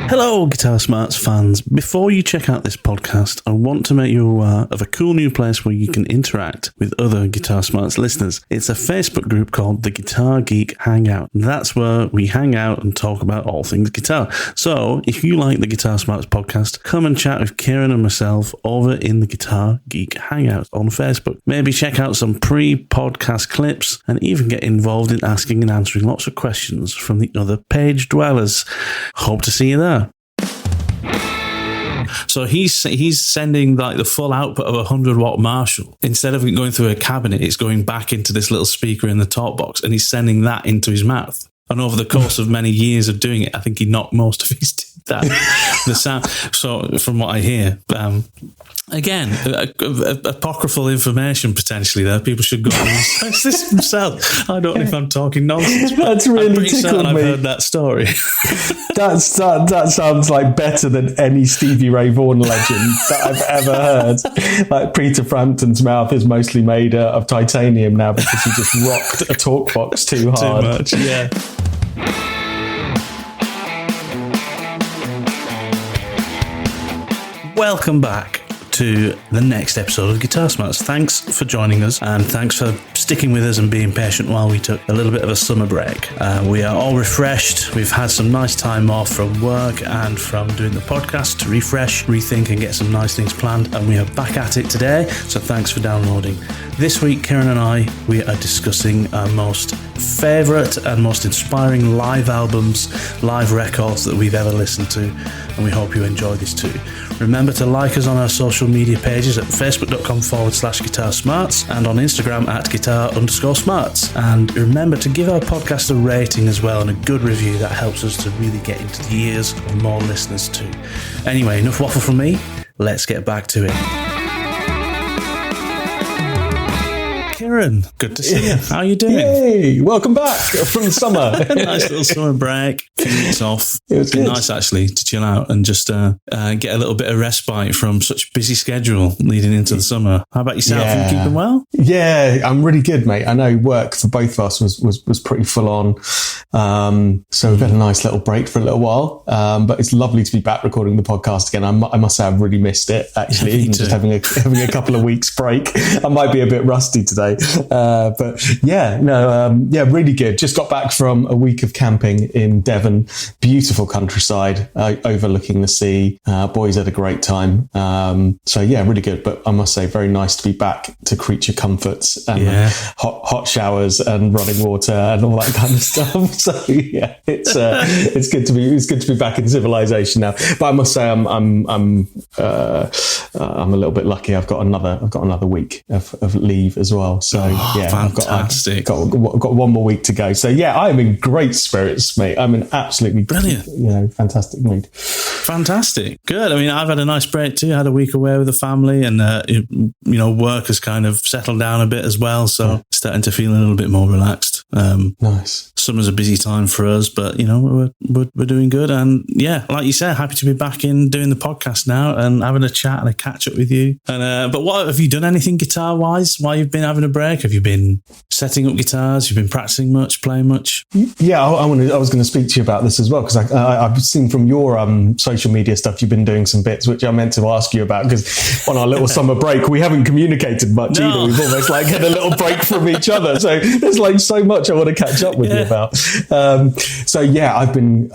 Hello, Guitar Smarts fans. Before you check out this podcast, I want to make you aware of a cool new place where you can interact with other Guitar Smarts listeners. It's a Facebook group called the Guitar Geek Hangout. That's where we hang out and talk about all things guitar. So, if you like the Guitar Smarts podcast, come and chat with Kiran and myself over in the Guitar Geek Hangout on Facebook. Maybe check out some pre-podcast clips and even get involved in asking and answering lots of questions from the other page dwellers. Hope to see you there. So he's sending like the full output of a 100-watt Marshall. Instead of it going through a cabinet, it's going back into this little speaker in the top box, and he's sending that into his mouth. And over the course of many years of doing it, I think he knocked most of his teeth out. The sound. So from what I hear, again, apocryphal information potentially there. People should go and research this themselves. I don't know if I'm talking nonsense. That's really I'm pretty certain tickled I've me. heard that story. That sounds like better than any Stevie Ray Vaughan legend that I've ever heard. Like Peter Frampton's mouth is mostly made of titanium now because he just rocked a talk box too hard. Too much, yeah. Welcome back to the next episode of Guitar Smarts. Thanks for joining us, and thanks for sticking with us and being patient while we took a little bit of a summer break. We are all refreshed. We've had some nice time off from work and from doing the podcast to refresh, rethink, and get some nice things planned, and we are back at it today, so thanks for downloading. This week, Kiran and we are discussing our most favourite and most inspiring live albums, live records that we've ever listened to, and we hope you enjoy this too. Remember to like us on our social media pages at facebook.com/Guitar Smarts and on Instagram at guitar_smarts. And remember to give our podcast a rating as well and a good review. That helps us to really get into the ears of more listeners too. Anyway, enough waffle from me. Let's get back to it. Kiran, good to see you. How are you doing? Yay! Welcome back from the summer. Nice little summer break. A few weeks off. It was been good. nice actually to chill out and just get a little bit of respite from such a busy schedule leading into the summer. How about yourself? Are you keeping well? Yeah, I'm really good, mate. I know work for both of us was pretty full on. So we've had a nice little break for a little while. But it's lovely to be back recording the podcast again. I must say I've really missed it actually. Yeah, me Even too. just having a couple of weeks break. I might be a bit rusty today. But really good. Just got back from a week of camping in Devon. Beautiful countryside, overlooking the sea. Boys had a great time. So yeah, really good. But I must say, very nice to be back to creature comforts and hot showers and running water and all that kind of stuff. So yeah, it's good to be back in civilization now. But I must say, I'm a little bit lucky. I've got another week of leave as well. So yeah, fantastic. I've got one more week to go. So yeah, I'm in great spirits, mate. I'm in absolutely brilliant, fantastic mood. Fantastic, good. I mean, I've had a nice break too. I had a week away with the family, and work has kind of settled down a bit as well. So starting to feel a little bit more relaxed. Nice. Summer's a busy time for us, but we're doing good. And yeah, like you said, happy to be back in doing the podcast now and having a chat and a catch up with you. And but what have you done? Anything guitar wise while you've been having a break? Have you been setting up guitars? You've been practicing much, playing much? Yeah, I was going to speak to you about this as well because I've seen from your social media stuff you've been doing some bits which I meant to ask you about because on our little summer break we haven't communicated much either. We've almost like had a little break from each other, so there's like so much I want to catch up with you about. So yeah, I've been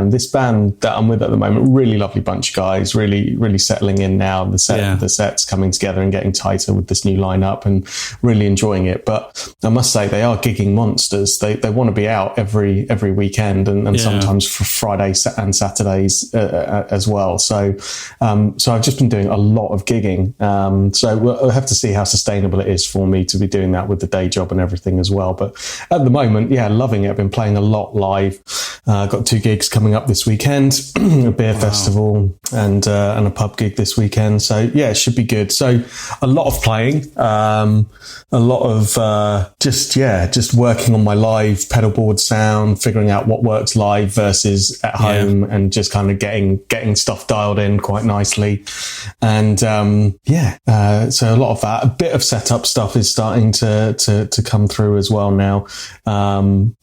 this band that I'm with at the moment, really lovely bunch of guys, really settling in now. The set's coming together and getting tighter with this new lineup and really enjoying it. But I must say they are gigging monsters. They want to be out every weekend and sometimes for Friday and Saturdays as well. So I've just been doing a lot of gigging. So we'll have to see how sustainable it is for me to be doing that with the day job and everything as well. But at the moment, yeah, loving it. I've been playing a lot live. Got 2 gigs coming up this weekend, a beer festival and a pub gig this weekend. So yeah, it should be good. So a lot of playing, a lot of just working on my live pedal board sound, figuring out what works live versus at home, and just kind of getting stuff dialed in quite nicely. And so a lot of that. A bit of setup stuff is starting to come through as well now. in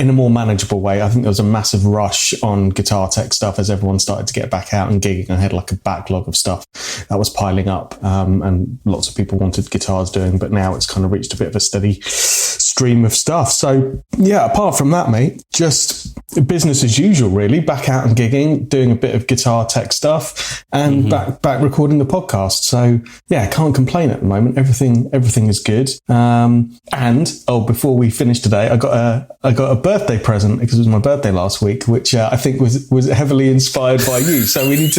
a more manageable way. I think there was a massive rush on guitar tech stuff as everyone started to get back out and gigging. I had like a backlog of stuff that was piling up, and lots of people wanted guitars doing, but now it's kind of reached a bit of a steady stream of stuff. So yeah, apart from that, mate, just business as usual, really. Back out and gigging, doing a bit of guitar tech stuff, and back recording the podcast. So yeah, can't complain at the moment. Everything is good. Before we finish today, I got a birthday present because it was my birthday last week, which I think was heavily inspired by you. So we need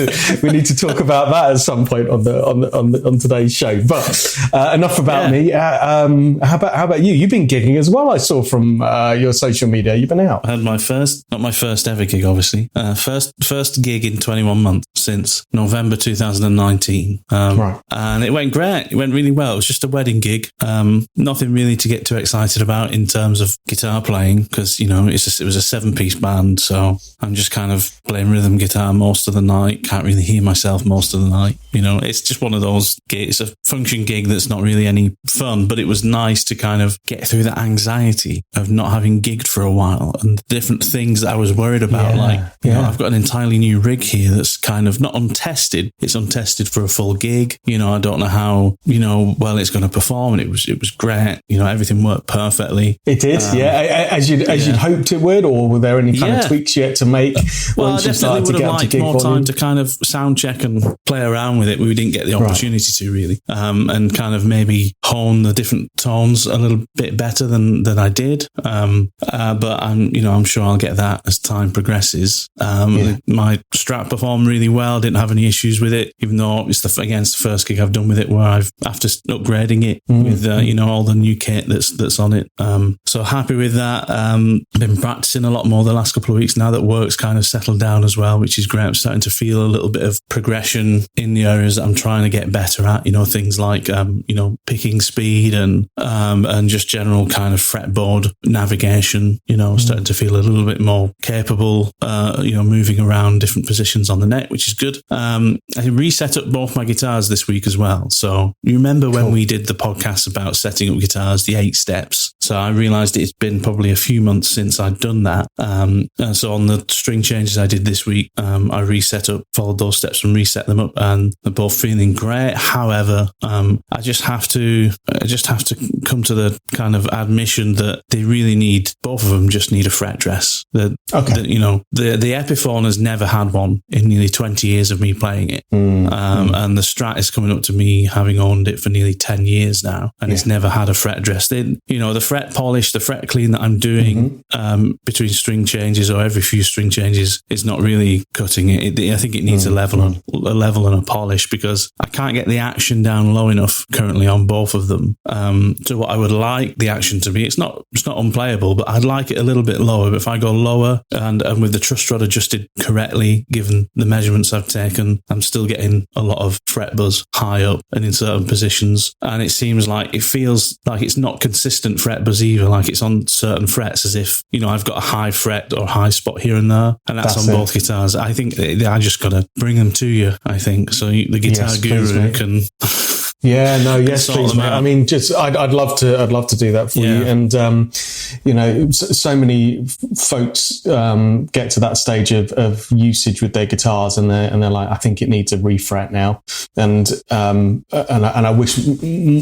to talk about that at some point on today's show. But enough about me. How about you? You've been gigging as well. I saw from your social media. You've been out. I had not my first ever gig, obviously. First gig in 21 months since November 2019. Right. And it went great. It went really well. It was just a wedding gig. Nothing really to get too excited about in terms of guitar playing, because, it was a 7-piece band. So I'm just kind of playing rhythm guitar most of the night. Can't really hear myself most of the night. It's just one of those gigs. It's a function gig that's not really any fun, but it was nice to kind of get through the anxiety of not having gigged for a while and different things that I was worried about. I've got an entirely new rig here that's kind of not untested. It's untested for a full gig. I don't know how, well it's going to perform. And it was great. Everything worked perfectly. It did, as you'd hoped it would, or were there any kind of tweaks yet to make? Well, I definitely would have liked more time to kind of sound check and play around with it. We didn't get the opportunity to really, and kind of maybe hone the different tones a little bit better than I did. But I'm sure I'll get that as time progresses. My Strat performed really well. Didn't have any issues with it, even though it's the first gig I've done with it where after upgrading it with all the new kit that's on it. So happy with that. Been practicing a lot more the last couple of weeks now that work's kind of settled down as well, which is great. I'm starting to feel a little bit of progression in the areas that I'm trying to get better at. Things like picking speed and just general kind of fretboard navigation. Starting to feel a little bit more capable. Moving around different positions on the neck, which is good. I reset up both my guitars this week as well. So you remember when we did the podcast about setting up guitars, the 8 steps. So I realized it's been probably a few months since I'd done that. And so on the string changes I did this week, I followed those steps and reset them up, and they're both feeling great. However, I just have to come to the kind of admission that both of them just need a fret dress. The Epiphone has never had one in nearly 20 years of me playing it. And the Strat is coming up to me having owned it for nearly 10 years now, and it's never had a fret dress. The fret polish, the fret clean that I'm doing between string changes or every few string changes is not really cutting it. I think it needs a level and a polish, because I can't get the action down low enough currently on both of them to what I would like the action to be. It's not unplayable, but I'd like it a little bit lower. But if I go lower and with the truss rod adjusted correctly, given the measurements I've taken, I'm still getting a lot of fret buzz high up and in certain positions. And it feels like it's not consistent fret buzz either, like it's on certain frets as if, I've got a high fret or high spot here and there, and that's on both guitars. I think I just got to bring them to you, I think. So the guitar guru can... Yeah, no, yes, please, mate. I mean, I'd love to do that for you. And, so many folks get to that stage of usage with their guitars, and they're like, I think it needs a refret now. And I wish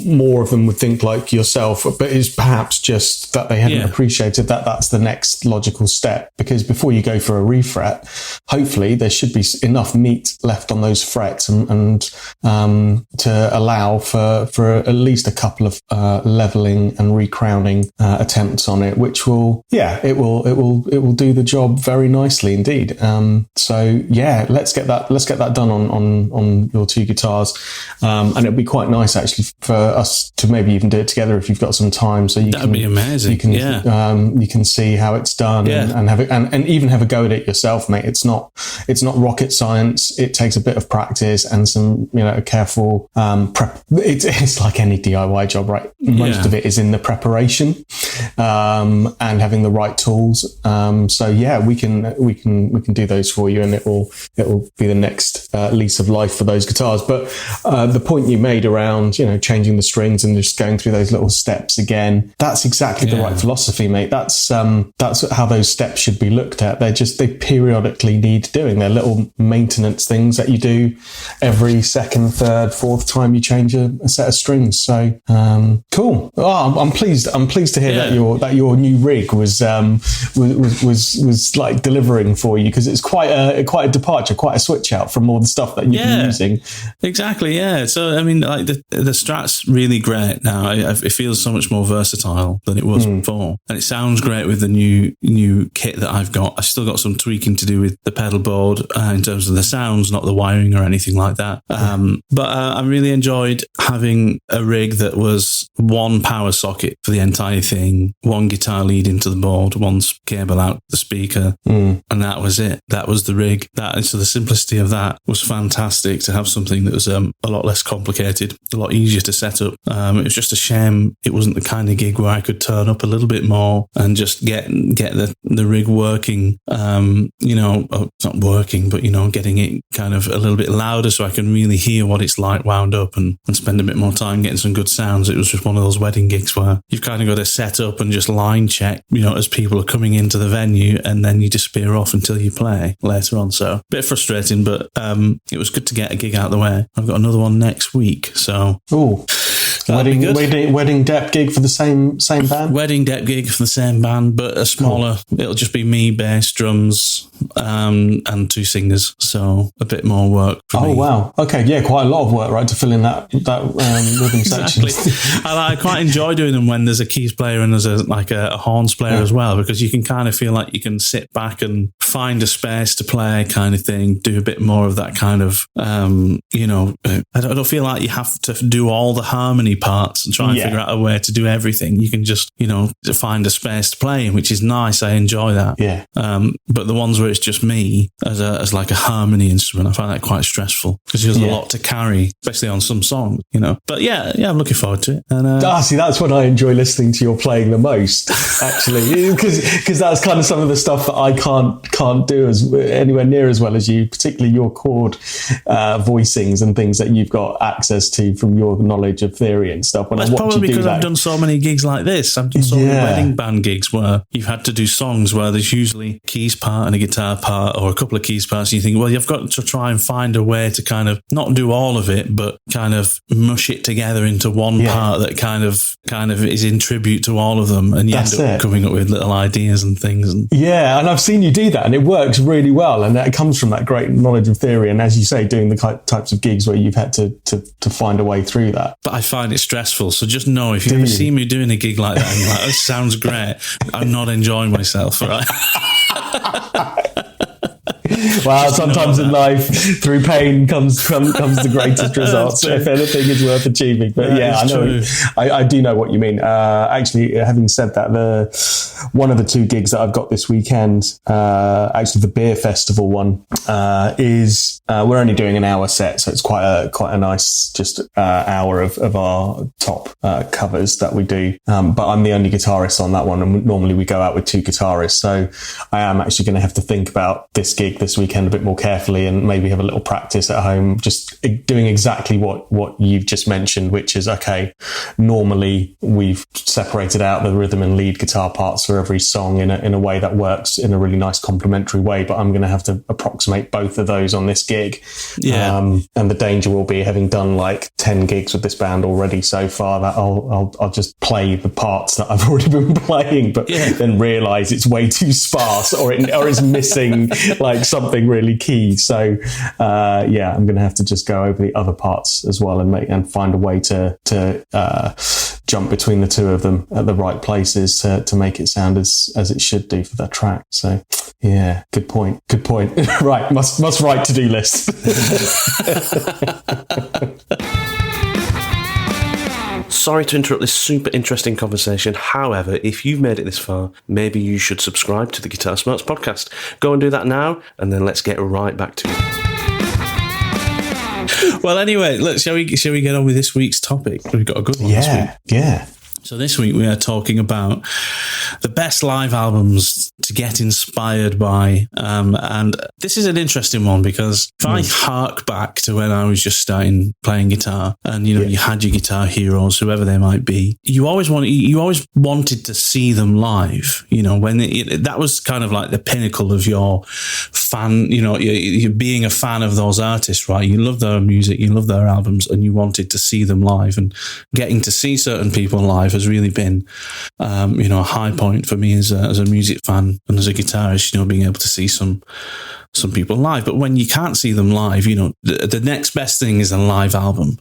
more of them would think like yourself, but it's perhaps just that they hadn't appreciated that that's the next logical step, because before you go for a refret, hopefully there should be enough meat left on those frets and to allow for at least a couple of leveling and recrowning attempts on it, which will do the job very nicely indeed. So let's get that done on your 2 guitars, and it'd be quite nice actually for us to maybe even do it together if you've got some time. So that'd be amazing. You can see how it's done and have it and even have a go at it yourself, mate. It's not it's not rocket science. It takes a bit of practice and some, careful prep. It's like any DIY job, right? Most of it is in the preparation and having the right tools. So yeah, we can do those for you, and it will be the next lease of life for those guitars. But the point you made around changing the strings and just going through those little steps again, that's exactly the right philosophy, mate. That's how those steps should be looked at. They periodically need doing. They're little maintenance things that you do every second, third, fourth time you change a set of strings. So cool. Oh, I'm pleased to hear that your new rig was like delivering for you, because it's quite a departure, quite a switch out from all the stuff that you've been using. Exactly. Yeah. So I mean, like the Strat's really great now. It feels so much more versatile than it was before, and it sounds great with the new kit that I've got. I've still got some tweaking to do with the pedal board in terms of the sounds, not the wiring or anything like that. But I really enjoyed having a rig that was one power socket for the entire thing, one guitar lead into the board, one cable out the speaker, and that was it. That was the rig. So the simplicity of that was fantastic, to have something that was a lot less complicated, a lot easier to set up. It was just a shame it wasn't the kind of gig where I could turn up a little bit more and just get the rig working. It's not working, but getting it kind of a little bit louder so I can really hear what it's like wound up, and spend a bit more time getting some good sounds. It was just one of those wedding gigs where you've kind of got to set up and just line check, as people are coming into the venue, and then you disappear off until you play later on. So a bit frustrating, but it was good to get a gig out of the way. I've got another one next week, so wedding depth gig for the same band. Wedding depth gig for the same band, but a smaller. Cool. It'll just be me, bass, drums, and two singers. So a bit more work. For me. Wow. Okay. Yeah, quite a lot of work, right, to fill in that rhythm exactly. section. I quite enjoy doing them when there's a keys player and there's a horns player as well, because you can kind of feel like you can sit back and find a space to play, kind of thing. Do a bit more of that kind of, I don't feel like you have to do all the harmony parts and try and figure out a way to do everything. You can just, find a space to play in, which is nice. I enjoy that. Yeah. But the ones where it's just me as like a harmony instrument, I find that quite stressful, because there's a lot to carry, especially on some songs, But yeah, I'm looking forward to it. And see, that's when I enjoy listening to your playing the most, actually, because that's kind of some of the stuff that I can't do as anywhere near as well as you, particularly your chord voicings and things that you've got access to from your knowledge of theory and stuff. That's probably because I've done so many gigs like this. I've done so many wedding band gigs where you've had to do songs where there's usually keys part and a guitar part, or a couple of keys parts, and you think, well, you've got to try and find a way to kind of not do all of it, but kind of mush it together into one part that kind of is in tribute to all of them, and you end up coming up with little ideas and things. And I've seen you do that, and it works really well, and that comes from that great knowledge of theory, and as you say, doing the types of gigs where you've had to find a way through that. But I find it stressful, so just know, if you ever see me doing a gig like that and you're like, this sounds great, I'm not enjoying myself, right? Well, sometimes in life, through pain comes the greatest results, if anything is worth achieving. But I know, I do know what you mean. Actually, having said that, one of the two gigs that I've got this weekend, actually the beer festival one, is we're only doing an hour set, so it's quite a nice just hour of our top covers that we do. But I'm the only guitarist on that one, and normally we go out with two guitarists. So I am actually going to have to think about this gig this weekend a bit more carefully, and maybe have a little practice at home, just doing exactly what you've just mentioned, which is, okay, normally we've separated out the rhythm and lead guitar parts for every song in a way that works in a really nice complementary way, but I'm going to have to approximate both of those on this gig. And the danger will be, having done like 10 gigs with this band already so far, that I'll just play the parts that I've already been playing, but then realize it's way too sparse, or it's missing like something really key. So I'm going to have to just go over the other parts as well, and find a way to jump between the two of them at the right places to make it sound as it should do for that track. So yeah, good point. Right, must write to-do list. sorry to interrupt this super interesting conversation. However, if you've made it this far, maybe you should subscribe to the Guitar Smarts podcast. Go and do that now, and then let's get right back to it. Well, anyway, shall we get on with this week's topic? We've got a good one this week. Yeah. So this week we are talking about the best live albums to get inspired by. And this is an interesting one because if I hark back to when I was just starting playing guitar and, you had your guitar heroes, whoever they might be, you always wanted to see them live, when that was kind of like the pinnacle of your fan, you being a fan of those artists, right? You love their music, you love their albums, and you wanted to see them live, and getting to see certain people live has really been, a high point for me as a music fan and as a guitarist, being able to see some people live. But when you can't see them live, the next best thing is a live album,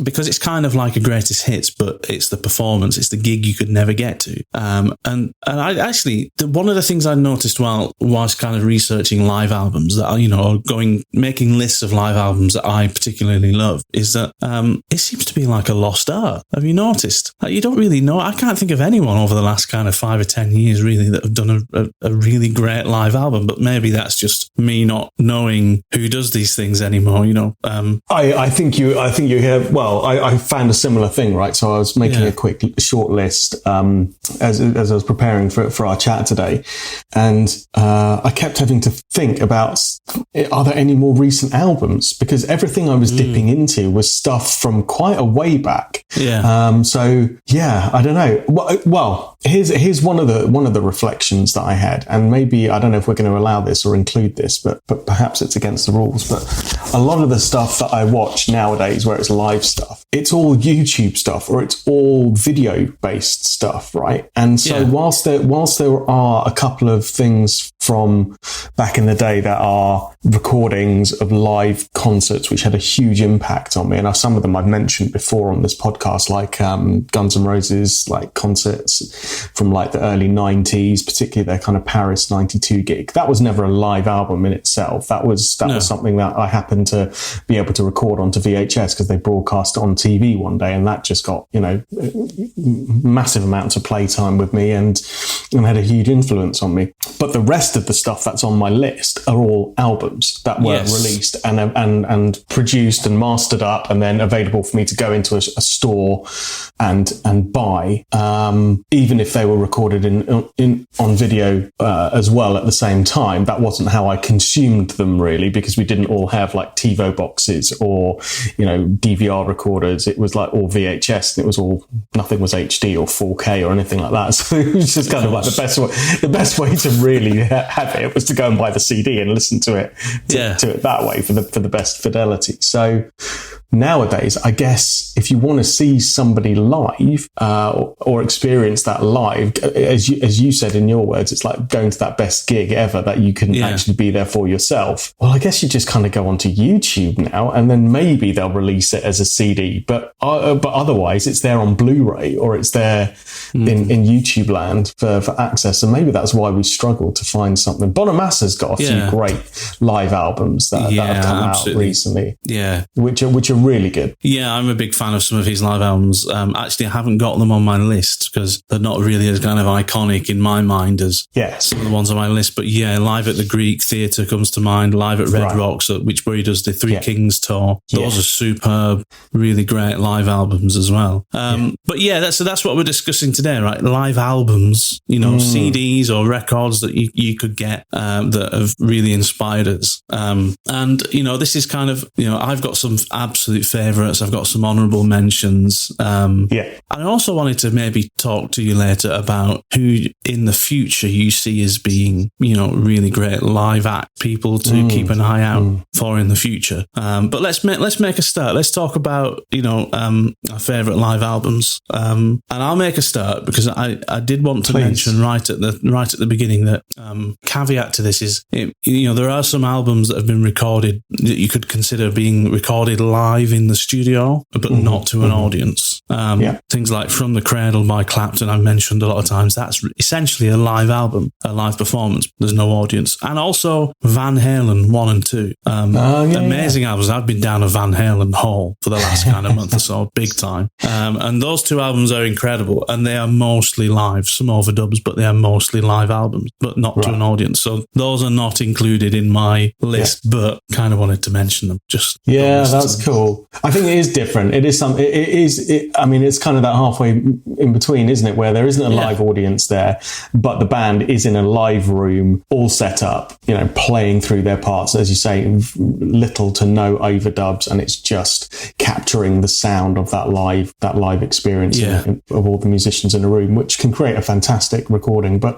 because it's kind of like a greatest hits, but it's the performance, it's the gig you could never get to. And I actually, one of the things I noticed while kind of researching live albums that making lists of live albums that I particularly love is that it seems to be like a lost art. Have you noticed? Like, you don't really know. I can't think of anyone over the last kind of 5 or 10 years really that have done a really great live album, but maybe that's just me not knowing who does these things anymore. I think you have. Well, I found a similar thing, right? So I was making a quick short list as I was preparing for our chat today, and I kept having to think about, are there any more recent albums? Because everything I was dipping into was stuff from quite a way back. So I don't know. Well, here's one of the reflections that I had, and maybe I don't know if we're going to allow this or include this, but perhaps it's against the rules. But a lot of the stuff that I watch nowadays, where it's live stuff, it's all YouTube stuff or it's all video based stuff, right? And so whilst there are a couple of things from back in the day that are recordings of live concerts which had a huge impact on me, and some of them I've mentioned before on this podcast, like Guns N' Roses, like concerts from like the early 90s, particularly their kind of Paris 92 gig. That was never a live album in itself. That was something that I happened to be able to record onto VHS because they broadcast it on TV one day, and that just got massive amounts of playtime with me and had a huge influence on me. But the rest of the stuff that's on my list are all albums that were released and produced and mastered up and then available for me to go into a store and buy, even if they were recorded on video as well at the same time. That wasn't how I consumed them really, because we didn't all have like TiVo boxes or DVR recorders. It was like all VHS, and it was all, nothing was HD or 4K or anything like that. So it was just kind of like the best way to really have it was to go and buy the CD and listen to it that way for the best fidelity. So nowadays, I guess if you want to see somebody live or experience that live, as you said in your words, it's like going to that best gig ever that you can actually be there for yourself. Well, I guess you just kind of go onto YouTube now, and then maybe they'll release it as a CD, but otherwise it's there on Blu-ray or it's there in YouTube land for access, and maybe that's why we struggle to find something. Bonamassa's got a few great live albums that have come out recently, which are really good. Yeah, I'm a big fan of some of his live albums. Actually, I haven't got them on my list because they're not really as kind of iconic in my mind as some of the ones on my list. But Live at the Greek Theatre comes to mind, Live at Red Rocks, where he does the Three Kings tour. Those are superb, really great live albums as well. But that's what we're discussing today, right? Live albums, CDs or records that you could get that have really inspired us. And this is kind of, I've got some absolute favourites. I've got some honourable mentions. And I also wanted to maybe talk to you later about who in the future you see as being, really great live act people to keep an eye out for in the future. But let's make a start. Let's talk about, our favourite live albums. And I'll make a start because I did want to mention right at the beginning that caveat to this is, there are some albums that have been recorded that you could consider being recorded live live in the studio, but not to an audience. Things like From the Cradle by Clapton, I've mentioned a lot of times. That's essentially a live album, a live performance. There's no audience. And also Van Halen 1 and 2. Amazing albums. I've been down a Van Halen hole for the last kind of month or so, big time. And those two albums are incredible, and they are mostly live. Some overdubs, but they are mostly live albums, but not to an audience. So those are not included in my list, but kind of wanted to mention them. That's cool. I think it is different. It is I mean, it's kind of that halfway in between, isn't it? Where there isn't a live audience there, but the band is in a live room, all set up, playing through their parts, as you say, little to no overdubs, and it's just capturing the sound of that live experience of all the musicians in a room, which can create a fantastic recording. But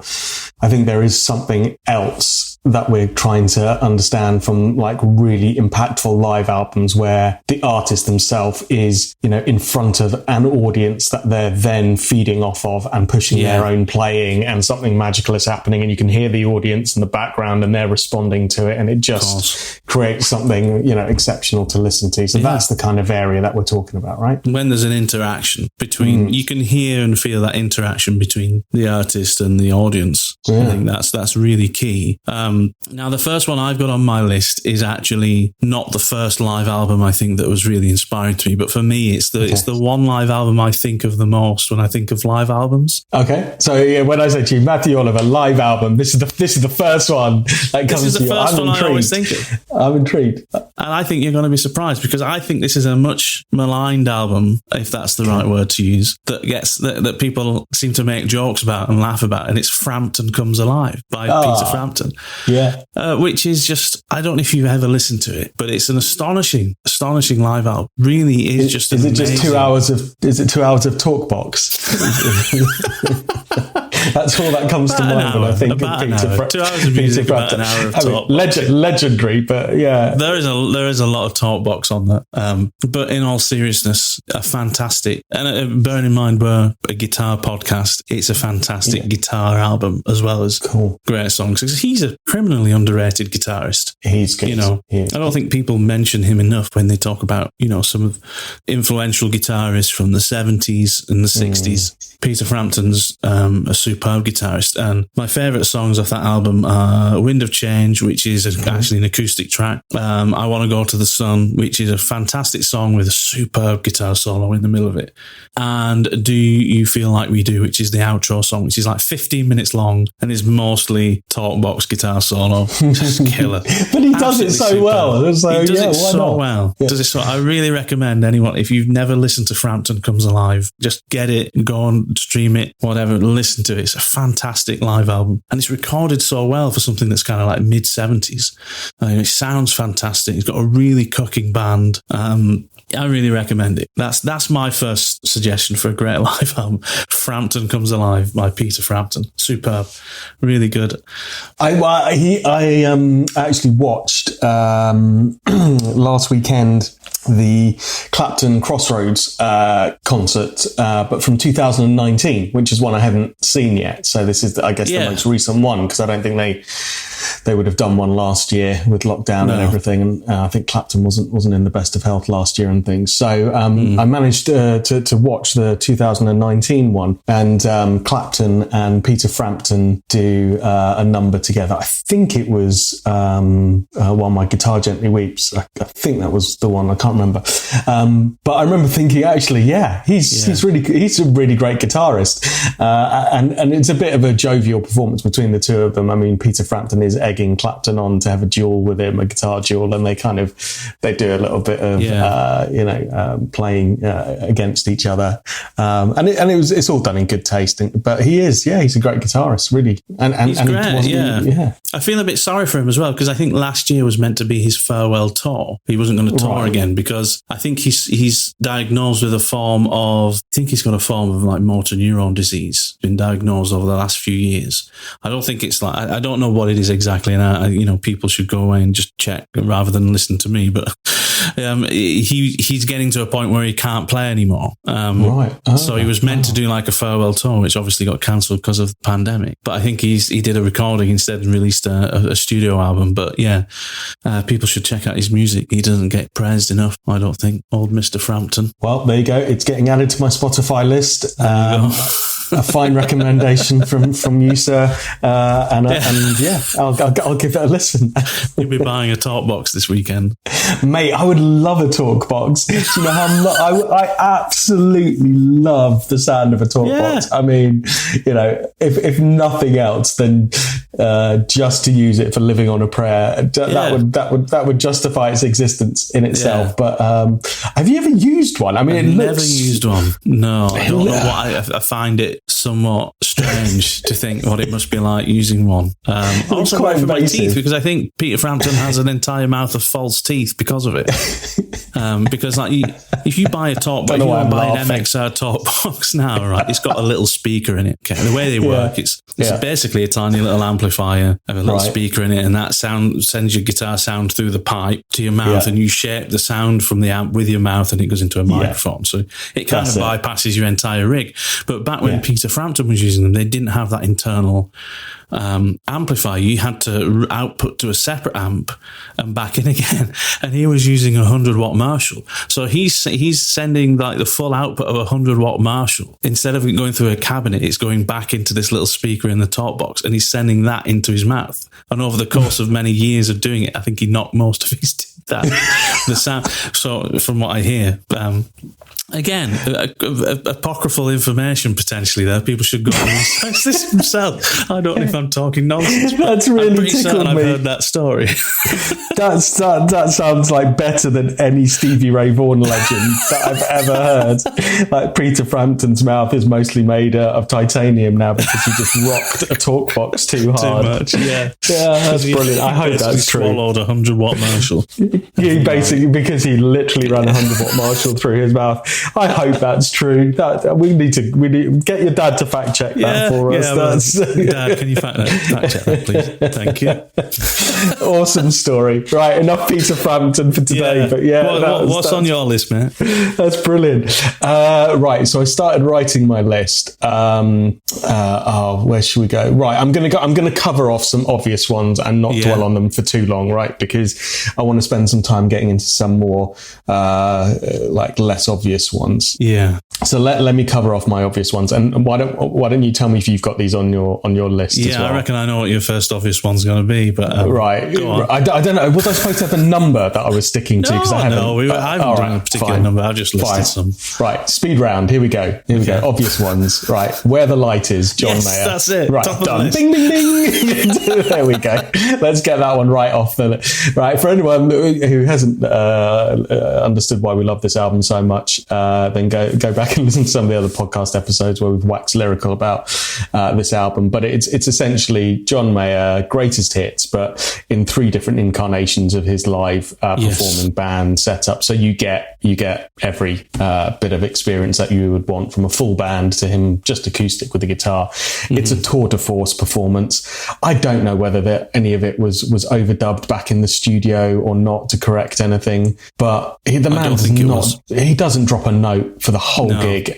I think there is something else that we're trying to understand from like really impactful live albums where the artist themselves is, in front of an audience that they're then feeding off of and pushing their own playing, and something magical is happening and you can hear the audience in the background and they're responding to it, and it just creates something, exceptional to listen to. So that's the kind of area that we're talking about, right? When there's an interaction between, you can hear and feel that interaction between the artist and the audience. I think that's really key. Now, the first one I've got on my list is actually not the first live album I think that was really inspiring to me, but for me, it's the one live album I think of the most when I think of live albums. Okay, so when I say to you, Matthew Oliver, live album, this is the first one that comes to you. This is the first one I always think of. I'm intrigued, and I think you're going to be surprised because I think this is a much maligned album, if that's the right word to use, that people seem to make jokes about and laugh about, and it's Frampton Comes Alive by Peter Frampton. Which is just, I don't know if you've ever listened to it, but it's an astonishing live album. Really is just is amazing. Is it 2 hours of talk box? That's all that comes to mind when I think of Peter. 2 hours of music, about an hour of talk. Legendary, but there is a lot of talk box on that. But in all seriousness, a fantastic. And bearing in mind we're a guitar podcast, it's a fantastic guitar album as well as great songs. Because he's a criminally underrated guitarist. He's good. I don't think people mention him enough when they talk about some of influential guitarists from the 70s and the 60s. Peter Frampton's a superb guitarist, and my favourite songs off that album are Wind of Change, which is actually an acoustic track, I Want to Go to the Sun, which is a fantastic song with a superb guitar solo in the middle of it, and Do You Feel Like We Do, which is the outro song, which is like 15 minutes long and is mostly talk box guitar solo. Just killer. But he does it so well. He does it so well. Yeah. Does it so? I really recommend anyone, if you've never listened to Frampton Comes Alive, just get it, go on, stream it, whatever, listen to it. It's a fantastic live album, and it's recorded so well for something that's kind of like mid-70s. It sounds fantastic. It's got a really cooking band. I really recommend it. That's my first suggestion for a great live album. Frampton Comes Alive by Peter Frampton. Superb. Really good. I actually watched last weekend the Clapton Crossroads concert, but from 2019, which is one I haven't seen yet. So this is, I guess, the most recent one, because I don't think they would have done one last year with lockdown and everything. And I think Clapton wasn't in the best of health last year and things. So I managed to watch the 2019 one, and Clapton and Peter Frampton do a number together. I think it was While My Guitar Gently Weeps. I think that was the one. I can't remember. But I remember thinking, actually, he's a really great guitarist. And it's a bit of a jovial performance between the two of them. I mean, Peter Frampton is egging Clapton on to have a duel with him, a guitar duel, and they do a little bit of playing against each other, and it's all done in good taste. But he's a great guitarist, really, and he's great. I feel a bit sorry for him as well, because I think last year was meant to be his farewell tour. He wasn't going to tour again because I think he's diagnosed with a form of like motor neuron disease. Been diagnosed over the last few years. I don't think it's like, I don't know what it is exactly, and people should go away and just check rather than listen to me. But he's getting to a point where he can't play anymore. Right. So he was meant to do like a farewell tour, which obviously got cancelled because of the pandemic. But I think he did a recording instead and released a studio album. But yeah, people should check out his music. He doesn't get praised enough, I don't think. Old Mr. Frampton. Well, there you go. It's getting added to my Spotify list. A fine recommendation from you, sir. And yeah, I'll give it a listen. You'll be buying a talk box this weekend, mate. I would love a talk box. Do you know how I absolutely love the sound of a talk box. I mean, you know, if nothing else, then just to use it for living on a prayer, that would justify its existence in itself. Yeah. But have you ever used one? I mean, I've never used one. No, I don't know why. I find it somewhat strange to think what it must be like using one. Also quite for my teeth, because I think Peter Frampton has an entire mouth of false teeth because of it. Because like if you buy a talk box, you buy an MXR talk box now, right? It's got a little speaker in it. Okay, the way they work, it's basically a tiny little amplifier of a little speaker in it, and that sound sends your guitar sound through the pipe to your mouth, and you shape the sound from the amp with your mouth, and it goes into a microphone. So it kind of bypasses your entire rig. But back when Peter Frampton was using them, they didn't have that internal amplifier. You had to output to a separate amp and back in again, and he was using a 100-watt Marshall. So he's sending like the full output of a 100-watt Marshall. Instead of it going through a cabinet, it's going back into this little speaker in the talk box, and he's sending that into his mouth. And over the course of many years of doing it, I think he knocked most of his teeth out. The sound. So from what I hear, again, apocryphal information potentially there. People should go and research this themselves. I don't know if I'm talking nonsense. That's really tickled I've me. heard that story. That sounds like better than any Stevie Ray Vaughan legend that I've ever heard. Like Peter Frampton's mouth is mostly made of titanium now because he just rocked a talk box too hard. Too much, yeah. Yeah, that's brilliant. I hope that's true. Swallowed a 100-watt Marshall. He basically, because he literally ran a 100-watt Marshall through his mouth. I hope that's true. We need to get your dad to fact check that for us. Dad, can you fact check that, please? Thank you. Awesome story. Right, enough Peter Frampton for today. But what's on your list, mate? That's brilliant. Right, so I started writing my list. Where should we go? Right, I'm gonna cover off some obvious ones and not dwell on them for too long, right? Because I want to spend some time getting into some more like less obvious ones. Yeah. So let me cover off my obvious ones, and why don't you tell me if you've got these on your list as well? I reckon I know what your first obvious one's going to be, but right. I don't know. Was I supposed to have a number that I was sticking to? Because I haven't. No, I haven't done a particular number. I've just listed some. Right, speed round. Here we go. Obvious ones. Right, Where the Light Is, John Mayer. That's it. Right, done. Ding, ding, ding. There we go. Let's get that one right off the list. Right, for anyone who hasn't understood why we love this album so much, then go back and listen to some of the other podcast episodes where we've waxed lyrical about this album. But it's essentially John Mayer greatest hits, but in 3 different incarnations of his live performing band setup. So you get every bit of experience that you would want, from a full band to him just acoustic with the guitar. Mm-hmm. It's a tour de force performance. I don't know whether any of it was overdubbed back in the studio or not to correct anything, but he doesn't drop a note for the whole gig,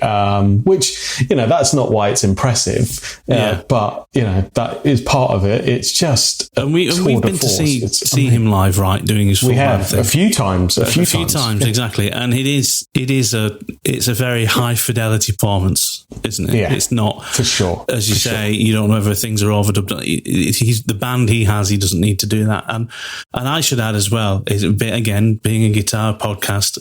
which, that's not why it's impressive. But, that is part of it. It's just we've been to see him live, right, doing his full band thing. A few times, exactly. And it's a very high fidelity performance, isn't it? Yeah, it's not, for sure. As you say, you don't know whether things are overdubbed. He's the band he doesn't need to do that. And I should add as well, again, being a guitar podcast,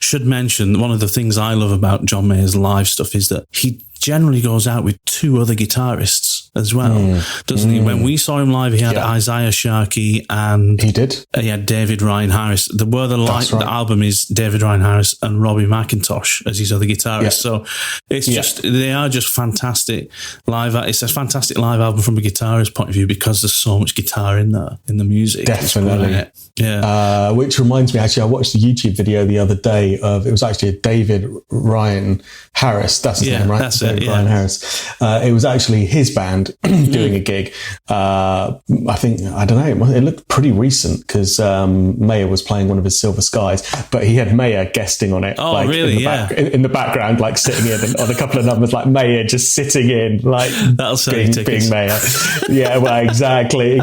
should mention one of the things I love about John Mayer's live stuff is that he generally goes out with 2 other guitarists as well, doesn't he? When we saw him live, he had Isaiah Sharkey and he had David Ryan Harris. The album is David Ryan Harris and Robbie McIntosh as his other guitarist. So it's they are just fantastic live. It's a fantastic live album from a guitarist point of view because there's so much guitar in there in the music. Definitely. Which reminds me, actually, I watched a YouTube video the other day of, it was actually a David Ryan Harris. That's his name, right? That's it. Ryan Harris. It was actually his band band doing a gig. I don't know, it looked pretty recent because Mayer was playing one of his Silver Skies, but he had Mayer guesting on it. Oh, like, really? In the background, like sitting in on a couple of numbers, like Mayer just sitting in, like that'll sell being Mayer. Yeah, well, exactly.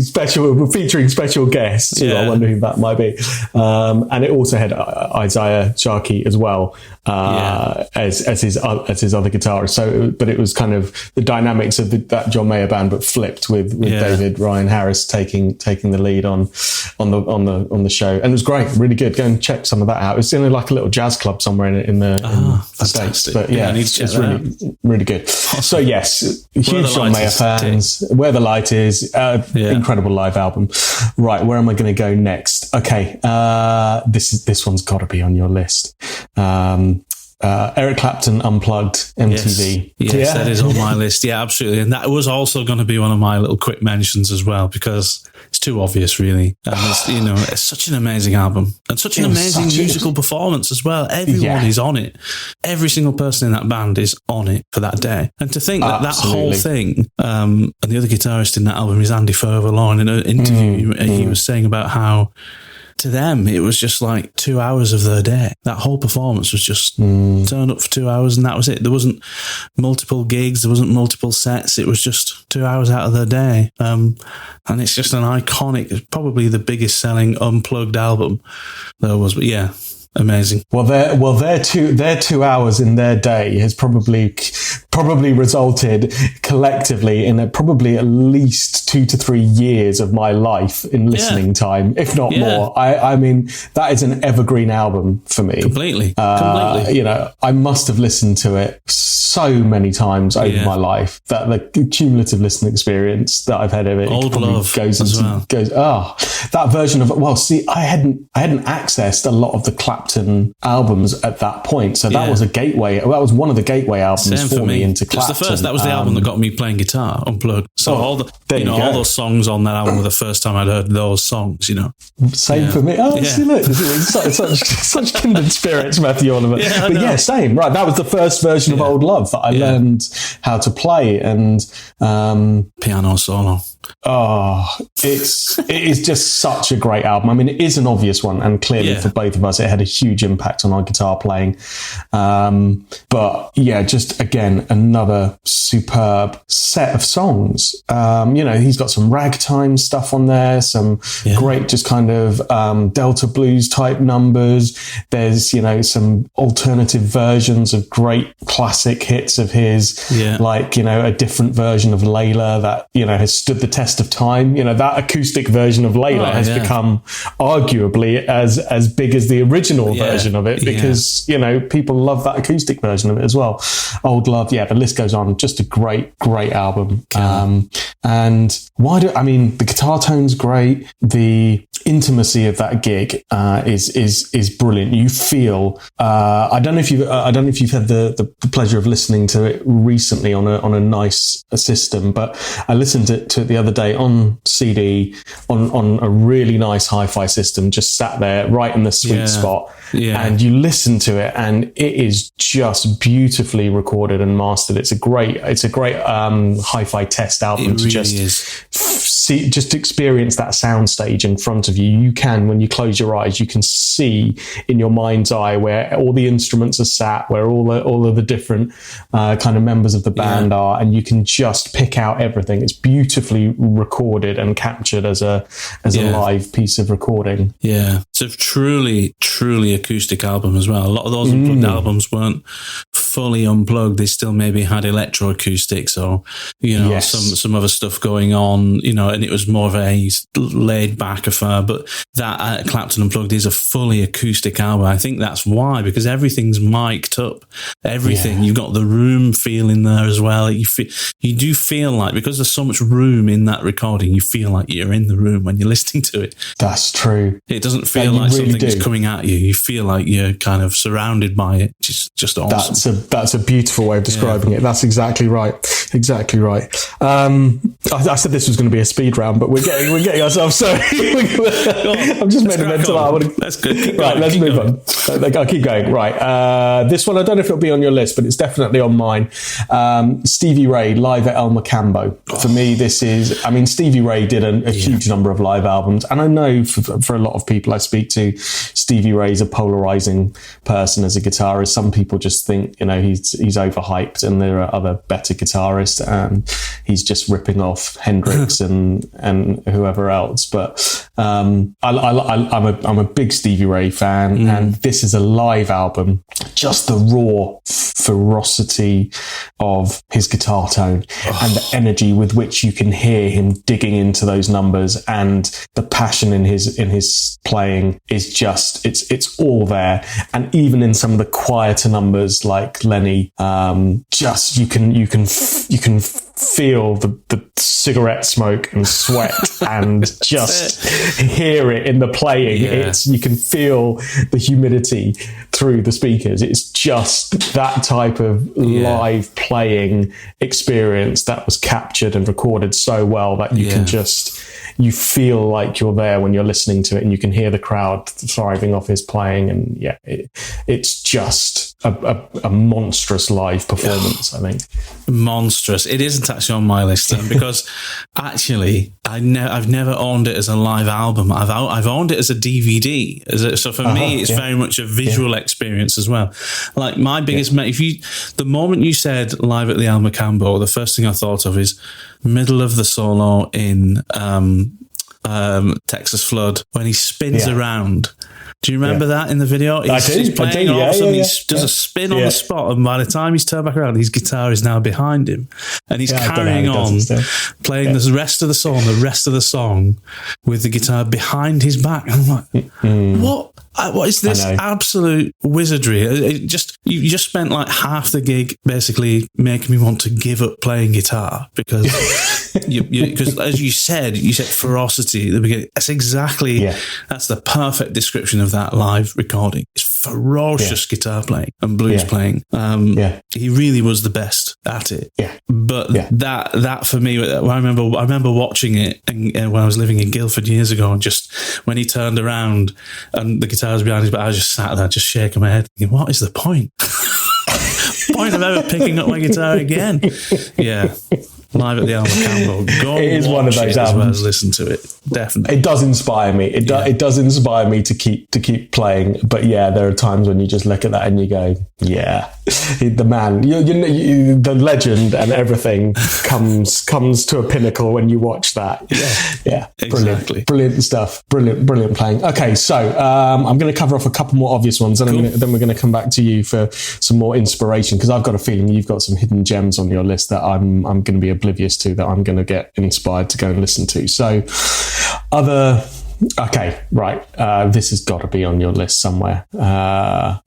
Special, featuring special guests. Yeah. I wonder who that might be. And it also had Isaiah Sharkey as well. As his other guitarist. So, but it was kind of the dynamics of that John Mayer band, but flipped with David Ryan Harris taking the lead on the show, and it was great, really good. Go and check some of that out. It's in like a little jazz club somewhere in the States, but it's really good. Awesome. So yes, huge John Mayer fans. Where the Light Is, incredible live album. Right, where am I going to go next? Okay, this one's got to be on your list. Eric Clapton Unplugged MTV. Yes, that is on my list. Yeah, absolutely. And that was also going to be one of my little quick mentions as well, because it's too obvious, really. And it's such an amazing album and such an amazing musical performance as well. Everyone is on it. Every single person in that band is on it for that day. And to think that whole thing, and the other guitarist in that album is Andy Furlong. In an interview, he was saying about how to them, it was just like 2 hours of their day. That whole performance was just turn up for 2 hours and that was it. There wasn't multiple gigs, there wasn't multiple sets. It was just 2 hours out of their day. And it's just an iconic, probably the biggest selling unplugged album there was. But yeah, amazing. Well, their 2 hours in their day has probably resulted collectively in probably at least 2 to 3 years of my life in listening time, if not more. I mean, that is an evergreen album for me. Completely. I must have listened to it so many times over my life that the cumulative listening experience that I've had of it Old Love goes that version of it. Well, see, I hadn't accessed a lot of the Clapton albums at that point, so that was a gateway. That was one of the gateway albums for me into Clapton. That was the album that got me playing guitar unplugged. So all those songs on that album were the first time I'd heard those songs. Same for me. See, look, such kindred spirits, Matthew Oliver. Same. Right, that was the first version of Old Love that I learned how to play, and piano solo. It is just such a great album. I mean, it is an obvious one, and clearly for both of us, it had a huge impact on our guitar playing. But yeah, just again, another superb set of songs. He's got some ragtime stuff on there, some great, just kind of Delta blues type numbers. There's, some alternative versions of great classic hits of his, like, a different version of Layla that, has stood the test of time. That acoustic version of Layla has become arguably as big as the original version of it, because people love that acoustic version of it as well. Old Love, the list goes on. Just a great album. And the guitar tone's great. The intimacy of that gig is brilliant. You feel I don't know if you've had the pleasure of listening to it recently on a nice system, but I listened to it the other day on CD on a really nice hi-fi system, just sat there right in the sweet spot. And you listen to it and it is just beautifully recorded and mastered. It's a great hi-fi test album to just experience that soundstage in front of you. You can, when you close your eyes, you can see in your mind's eye where all the instruments are sat, where all of the different kind of members of the band are, and you can just pick out everything. It's beautifully recorded and captured as a live piece of recording. Yeah, it's a truly acoustic album as well. A lot of those unplugged albums weren't fully unplugged. They still maybe had electroacoustics or some other stuff going on, and it was more of a laid back affair. But that Clapton Unplugged is a fully acoustic album. I think that's why, because everything's mic'd up. Everything, you've got the room feel in there as well. You do feel like, because there's so much room in that recording, you feel like you're in the room when you're listening to it. That's true. It doesn't feel like really something's coming at you. You feel like you're kind of surrounded by it. Just awesome. That's a beautiful way of describing it. That's exactly right. Exactly right. I said this was going to be a speed round, but we're getting ourselves. Sorry, I've just made a mental out. That's good. Right, let's move on. I'll keep going. Right, this one I don't know if it'll be on your list, but it's definitely on mine. Stevie Ray live at El Macambo. For me, this is. I mean, Stevie Ray did a huge number of live albums, and I know for a lot of people I speak to, Stevie Ray's a polarizing person as a guitarist. Some people just think he's overhyped, and there are other better guitarists, and he's just ripping off Hendrix and whoever else. But I'm a big Stevie Ray fan, and this is a live album. Just the raw ferocity of his guitar tone and the energy with which you can hear him digging into those numbers, and the passion in his playing is just it's all there. And even in some of the quieter numbers like Lenny, just you can feel the cigarette smoke and sweat and just hear it in the playing. You can feel the humidity through the speakers. It's just that type of live playing experience that was captured and recorded so well that you can you feel like you're there when you're listening to it, and you can hear the crowd thriving off his playing. And it's just a monstrous live performance, I think. Monstrous. It isn't actually on my list because actually I've never owned it as a live album. I've owned it as a DVD. So for me, it's very much a visual experience as well. Like my biggest, the moment you said live at the El Macambo, the first thing I thought of is middle of the solo in Texas Flood when he spins around. Do you remember that in the video? He's playing all of a sudden, he does a spin on the spot, and by the time he's turned back around, his guitar is now behind him, and he's carrying on, playing the rest of the song with the guitar behind his back. And I'm like, what is this absolute wizardry? You just spent like half the gig basically making me want to give up playing guitar because because as you said ferocity at the beginning. That's exactly that's the perfect description of that live recording. It's ferocious guitar playing and blues playing. He really was the best at it. But that for me, I remember watching it when I was living in Guildford years ago, and just when he turned around and the guitar was behind his back, I just sat there just shaking my head thinking, what is the point? Point of ever picking up my guitar again? Live at the El Macambo. Go it is one of those albums. As well as listen to it. Definitely. It does inspire me. It does inspire me to keep playing. But there are times when you just look at that and you go, the man, the legend and everything comes to a pinnacle when you watch that. Exactly. Brilliant stuff. Brilliant playing. Okay, so I'm going to cover off a couple more obvious ones, and then we're going to come back to you for some more inspiration, because I've got a feeling you've got some hidden gems on your list that I'm going to be oblivious to, that I'm going to get inspired to go and listen to. So this has got to be on your list somewhere.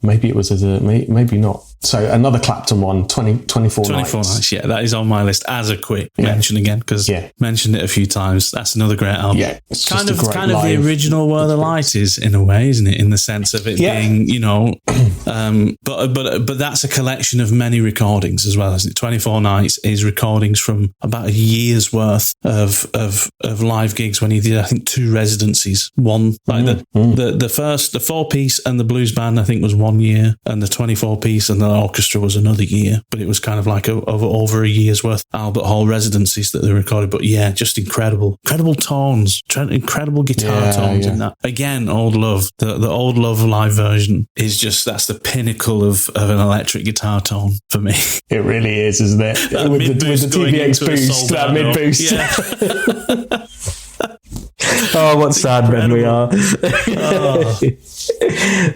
Maybe it was maybe not. So another Clapton one, 24 Nights. Yeah, that is on my list as a quick mention again, because mentioned it a few times. That's another great album. Yeah, it's kind of the original Where the Light Is in a way, isn't it? In the sense of it being, but that's a collection of many recordings as well, isn't it? 24 Nights is recordings from about a year's worth of live gigs when he did, I think, 2 residencies. One, like the 4-piece and the blues band, I think, was 1 year, and the 24-piece and the orchestra was another year, but it was kind of like over a year's worth Albert Hall residencies that they recorded. But just incredible tones, incredible guitar tones in that. Again, Old Love, the Old Love live version is just, that's the pinnacle of an electric guitar tone for me. It really is, isn't it? With the TVX boost, that mid boost. Yeah. Oh, what sad men we are.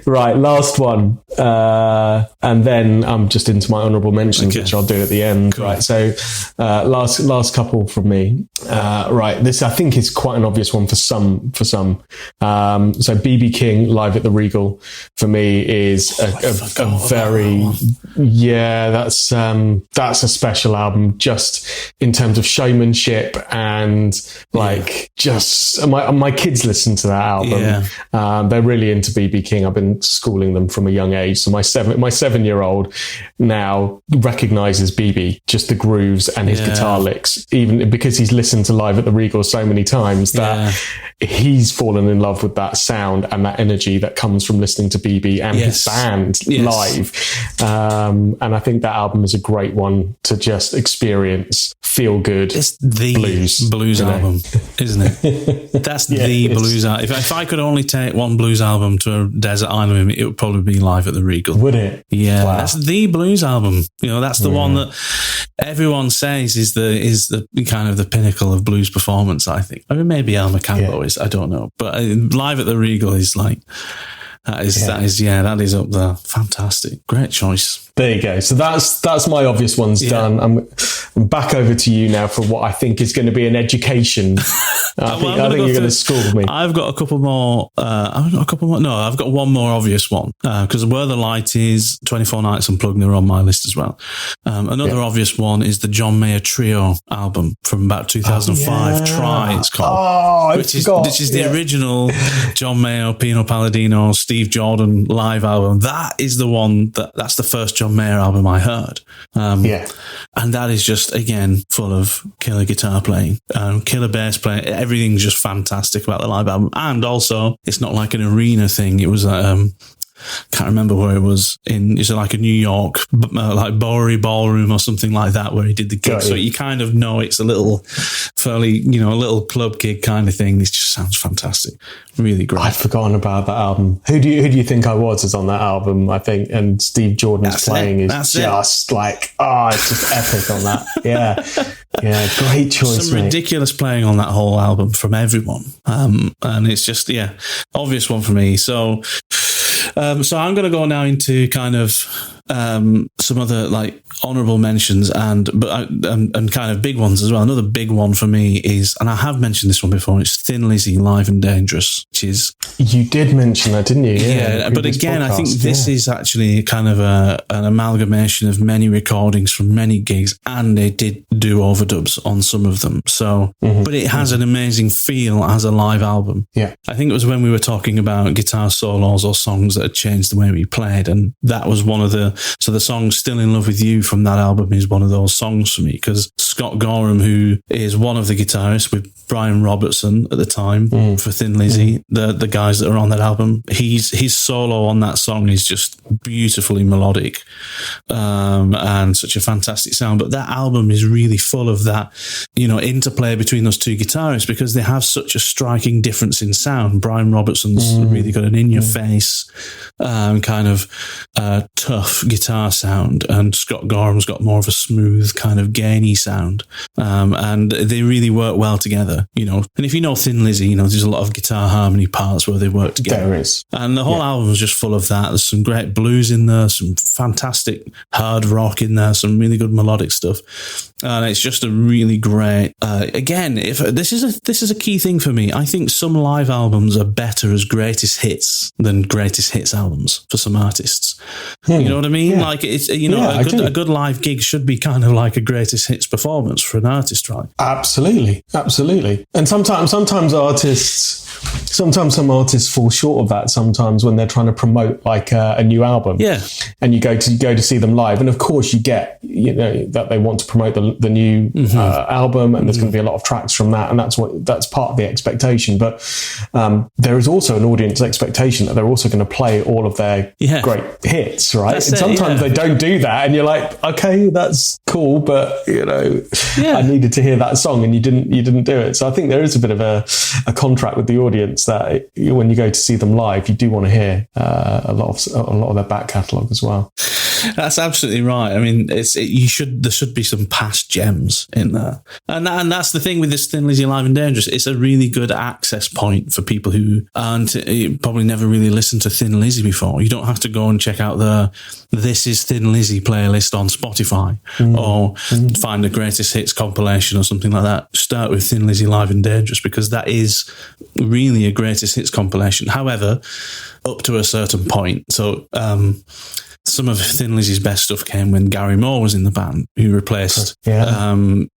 Right, last one. And then I'm just into my honourable mentions, which I'll do at the end. Cool. Right, so last couple from me. Right, this I think is quite an obvious one for some. So B.B. King live at the Regal for me is a very that's a special album, just in terms of showmanship and just my kids listen to that album. Yeah. They're really into BB King. I've been schooling them from a young age. So my 7-year-old now recognizes BB, just the grooves and his guitar licks, even because he's listened to Live at the Regal so many times that he's fallen in love with that sound and that energy that comes from listening to BB and his band live. And I think that album is a great one to just experience, feel good. It's the blues album, isn't it? That's the blues album. If I could only take one blues album to a desert island, it would probably be Live at the Regal. Would it? Yeah, that's the blues album. That's the one that everyone says is the kind of the pinnacle of blues performance, I think. I mean, maybe El Macambo is, I don't know. But Live at the Regal is like, that is up there. Fantastic. Great choice. There you go. So that's my obvious ones done. I'm back over to you now for what I think is going to be an education. I think you're going to school me. I've got a couple more. No, I've got one more obvious one because Where the Light Is, 24 Nights Unplugged, they're on my list as well. Another obvious one is the John Mayer Trio album from about 2005. Try, it's called. Which is the original John Mayer, Pino Palladino, Steve Jordan live album. That is the one that's the first John Mayer album I heard. And that is just, again, full of killer guitar playing, killer bass playing. Everything's just fantastic about the live album. And also, it's not like an arena thing. It was can't remember where it was in. It's like a New York, like Bowery Ballroom or something like that, where he did the gig. So you kind of know it's a little fairly, a little club gig kind of thing. This just sounds fantastic, really great. I'd forgotten about that album. Who do you think I was on that album? I think, and Steve Jordan's playing is just like, it's just epic on that. Yeah, great choice. Some ridiculous playing on that whole album from everyone, and it's just obvious one for me. So I'm going to go now into kind of some other like honourable mentions and kind of big ones as well. Another big one for me is, and I have mentioned this one before, it's Thin Lizzy, Live and Dangerous, which is... You did mention that, didn't you? Yeah, but again, I think this is actually kind of an amalgamation of many recordings from many gigs, and they did do overdubs on some of them. So, but it has an amazing feel as a live album. Yeah. I think it was when we were talking about guitar solos or songs that had changed the way we played, and that was one of the... So the song Still in Love with You from that album is one of those songs for me, because Scott Gorham, who is one of the guitarists with Brian Robertson at the time for Thin Lizzy, the guys that are on that album, his solo on that song is just beautifully melodic and such a fantastic sound. But that album is really full of that, interplay between those two guitarists, because they have such a striking difference in sound. Brian Robertson's really got an in-your-face kind of tough guitar sound, and Scott Gorham's got more of a smooth kind of gainy sound, and they really work well together, and if you know Thin Lizzy, there's a lot of guitar harmony parts where they work together. There is, and the whole album is just full of that. There's some great blues in there, some fantastic hard rock in there, some really good melodic stuff, and it's just a really great again, if this is a key thing for me. I think some live albums are better as greatest hits than greatest hits albums for some artists. You know what I mean? Like it's a good live gig should be kind of like a greatest hits performance for an artist, right? Absolutely. And sometimes some artists fall short of that. Sometimes when they're trying to promote like a new album, and you go to see them live, and of course you get that they want to promote the new album, and there's going to be a lot of tracks from that, and that's part of the expectation. But there is also an audience expectation that they're also going to play all of their great hits, right? And sometimes they don't do that, and you're like, okay, that's cool, but I needed to hear that song, and you didn't do it. So I think there is a bit of a contract with the audience that when you go to see them live, you do want to hear a lot of their back catalogue as well. That's absolutely right. I mean, there should be some past gems in there, and that's the thing with this Thin Lizzy Live and Dangerous. It's a really good access point for people who probably never really listened to Thin Lizzy before. You don't have to go and check out the This Is Thin Lizzy playlist on Spotify or find the greatest hits compilation or something like that. Start with Thin Lizzy Live and Dangerous, because that is really a greatest hits compilation. However, up to a certain point. So some of Thin Lizzy's best stuff came when Gary Moore was in the band, who replaced Brian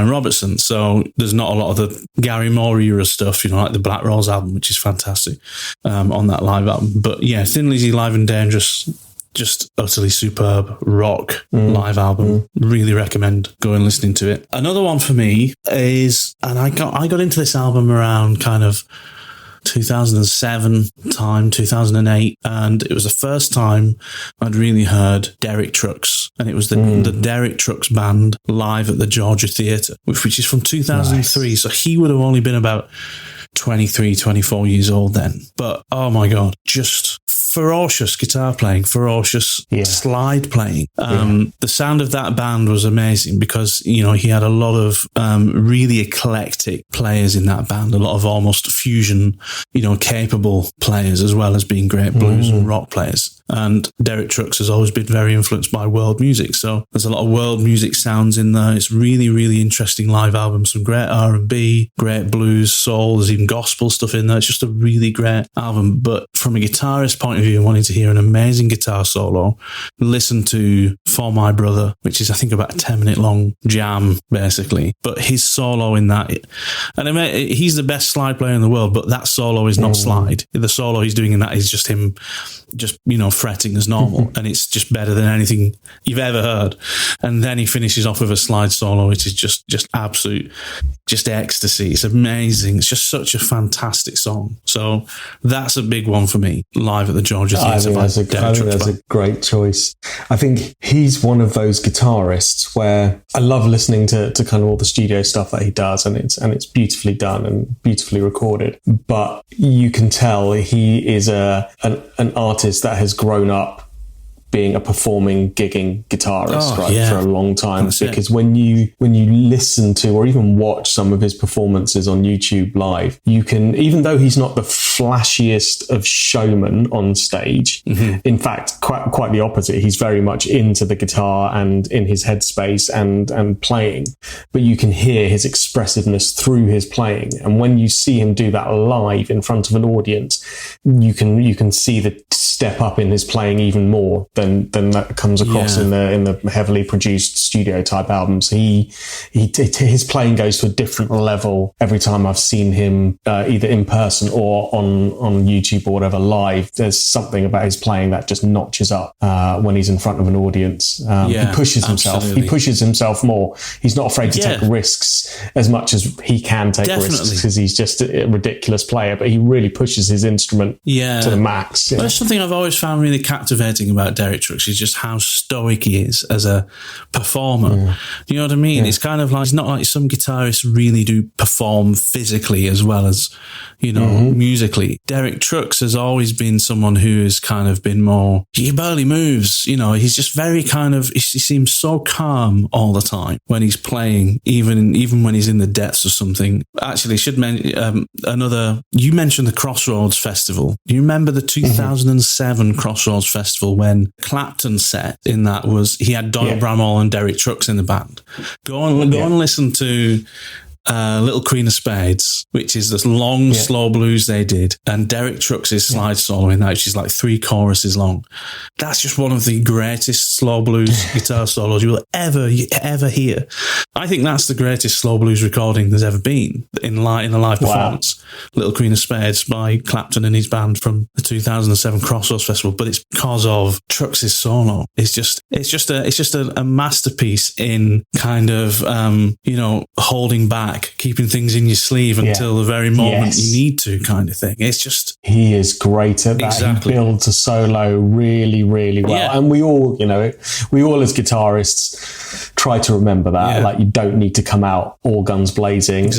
Robertson. So there's not a lot of the Gary Moore era stuff, like the Black Rose album, which is fantastic on that live album. But yeah, Thin Lizzy Live and Dangerous, just utterly superb rock live album. Really recommend going and listening to it. Another one for me is, and I got into this album around kind of 2007 time, 2008, and it was the first time I'd really heard Derek Trucks, and it was the Derek Trucks band live at the Georgia Theatre, which is from 2003. Nice. So he would have only been about 23, 24 years old then. But oh my God, just ferocious guitar playing, ferocious slide playing. The sound of that band was amazing because, he had a lot of really eclectic players in that band, a lot of almost fusion, capable players, as well as being great blues and rock players. And Derek Trucks has always been very influenced by world music. So there's a lot of world music sounds in there. It's really, really interesting live album. Some great R&B, great blues, soul. There's even gospel stuff in there. It's just a really great album. But from a guitarist point of view, wanting to hear an amazing guitar solo, listen to For My Brother, which is, I think, about a 10-minute long jam, basically. But his solo in that, and I mean, he's the best slide player in the world, but that solo is not slide. The solo he's doing in that is just him, fretting as normal, and it's just better than anything you've ever heard. And then he finishes off with a slide solo, which is just absolute, just ecstasy. It's amazing. It's just such a fantastic song. So that's a big one for me. Live at the Georgia Theatre. I think that's a great choice. I think he's one of those guitarists where I love listening to kind of all the studio stuff that he does, and it's beautifully done and beautifully recorded. But you can tell he is an artist that has grown up being a performing, gigging guitarist, for a long time. That's because when you listen to or even watch some of his performances on YouTube live, you can, even though he's not the flashiest of showmen on stage, in fact, quite the opposite. He's very much into the guitar and in his headspace and playing, but you can hear his expressiveness through his playing. And when you see him do that live in front of an audience, you can see the step up in his playing even more than that comes across in the heavily produced studio type albums. His playing goes to a different level every time I've seen him, either in person or on YouTube or whatever live. There's something about his playing that just notches up when he's in front of an audience. He pushes himself. Absolutely. He pushes himself more. He's not afraid to take risks as much as he can take risks because he's just a ridiculous player, but he really pushes his instrument to the max. That's something I've always found really captivating about Derek Trucks, is just how stoic he is as a performer. You know what I mean? It's kind of like, it's not like some guitarists really do perform physically as well as, musically. Derek Trucks has always been someone who has kind of been more, he barely moves, he's just very kind of, he seems so calm all the time when he's playing, even when he's in the depths of something. Actually, should mention you mentioned the Crossroads Festival. Do you remember the 2007 Crossroads Festival when Clapton set in that was, he had Doyle Bramall and Derek Trucks in the band? Go and listen to Little Queen of Spades, which is this long, slow blues they did, and Derek Trucks' slide solo in that, which is like 3 choruses long. That's just one of the greatest slow blues guitar solos you will ever hear. I think that's the greatest slow blues recording there's ever been in a live performance. Little Queen of Spades by Clapton and his band from the 2007 Crossroads Festival, but it's because of Trucks' solo. It's just a masterpiece in kind of holding back, keeping things in your sleeve until the very moment you need to, kind of thing. It's just, he is great at that. Exactly. He builds a solo really, really well. And we all as guitarists try to remember that. Like, you don't need to come out all guns blazing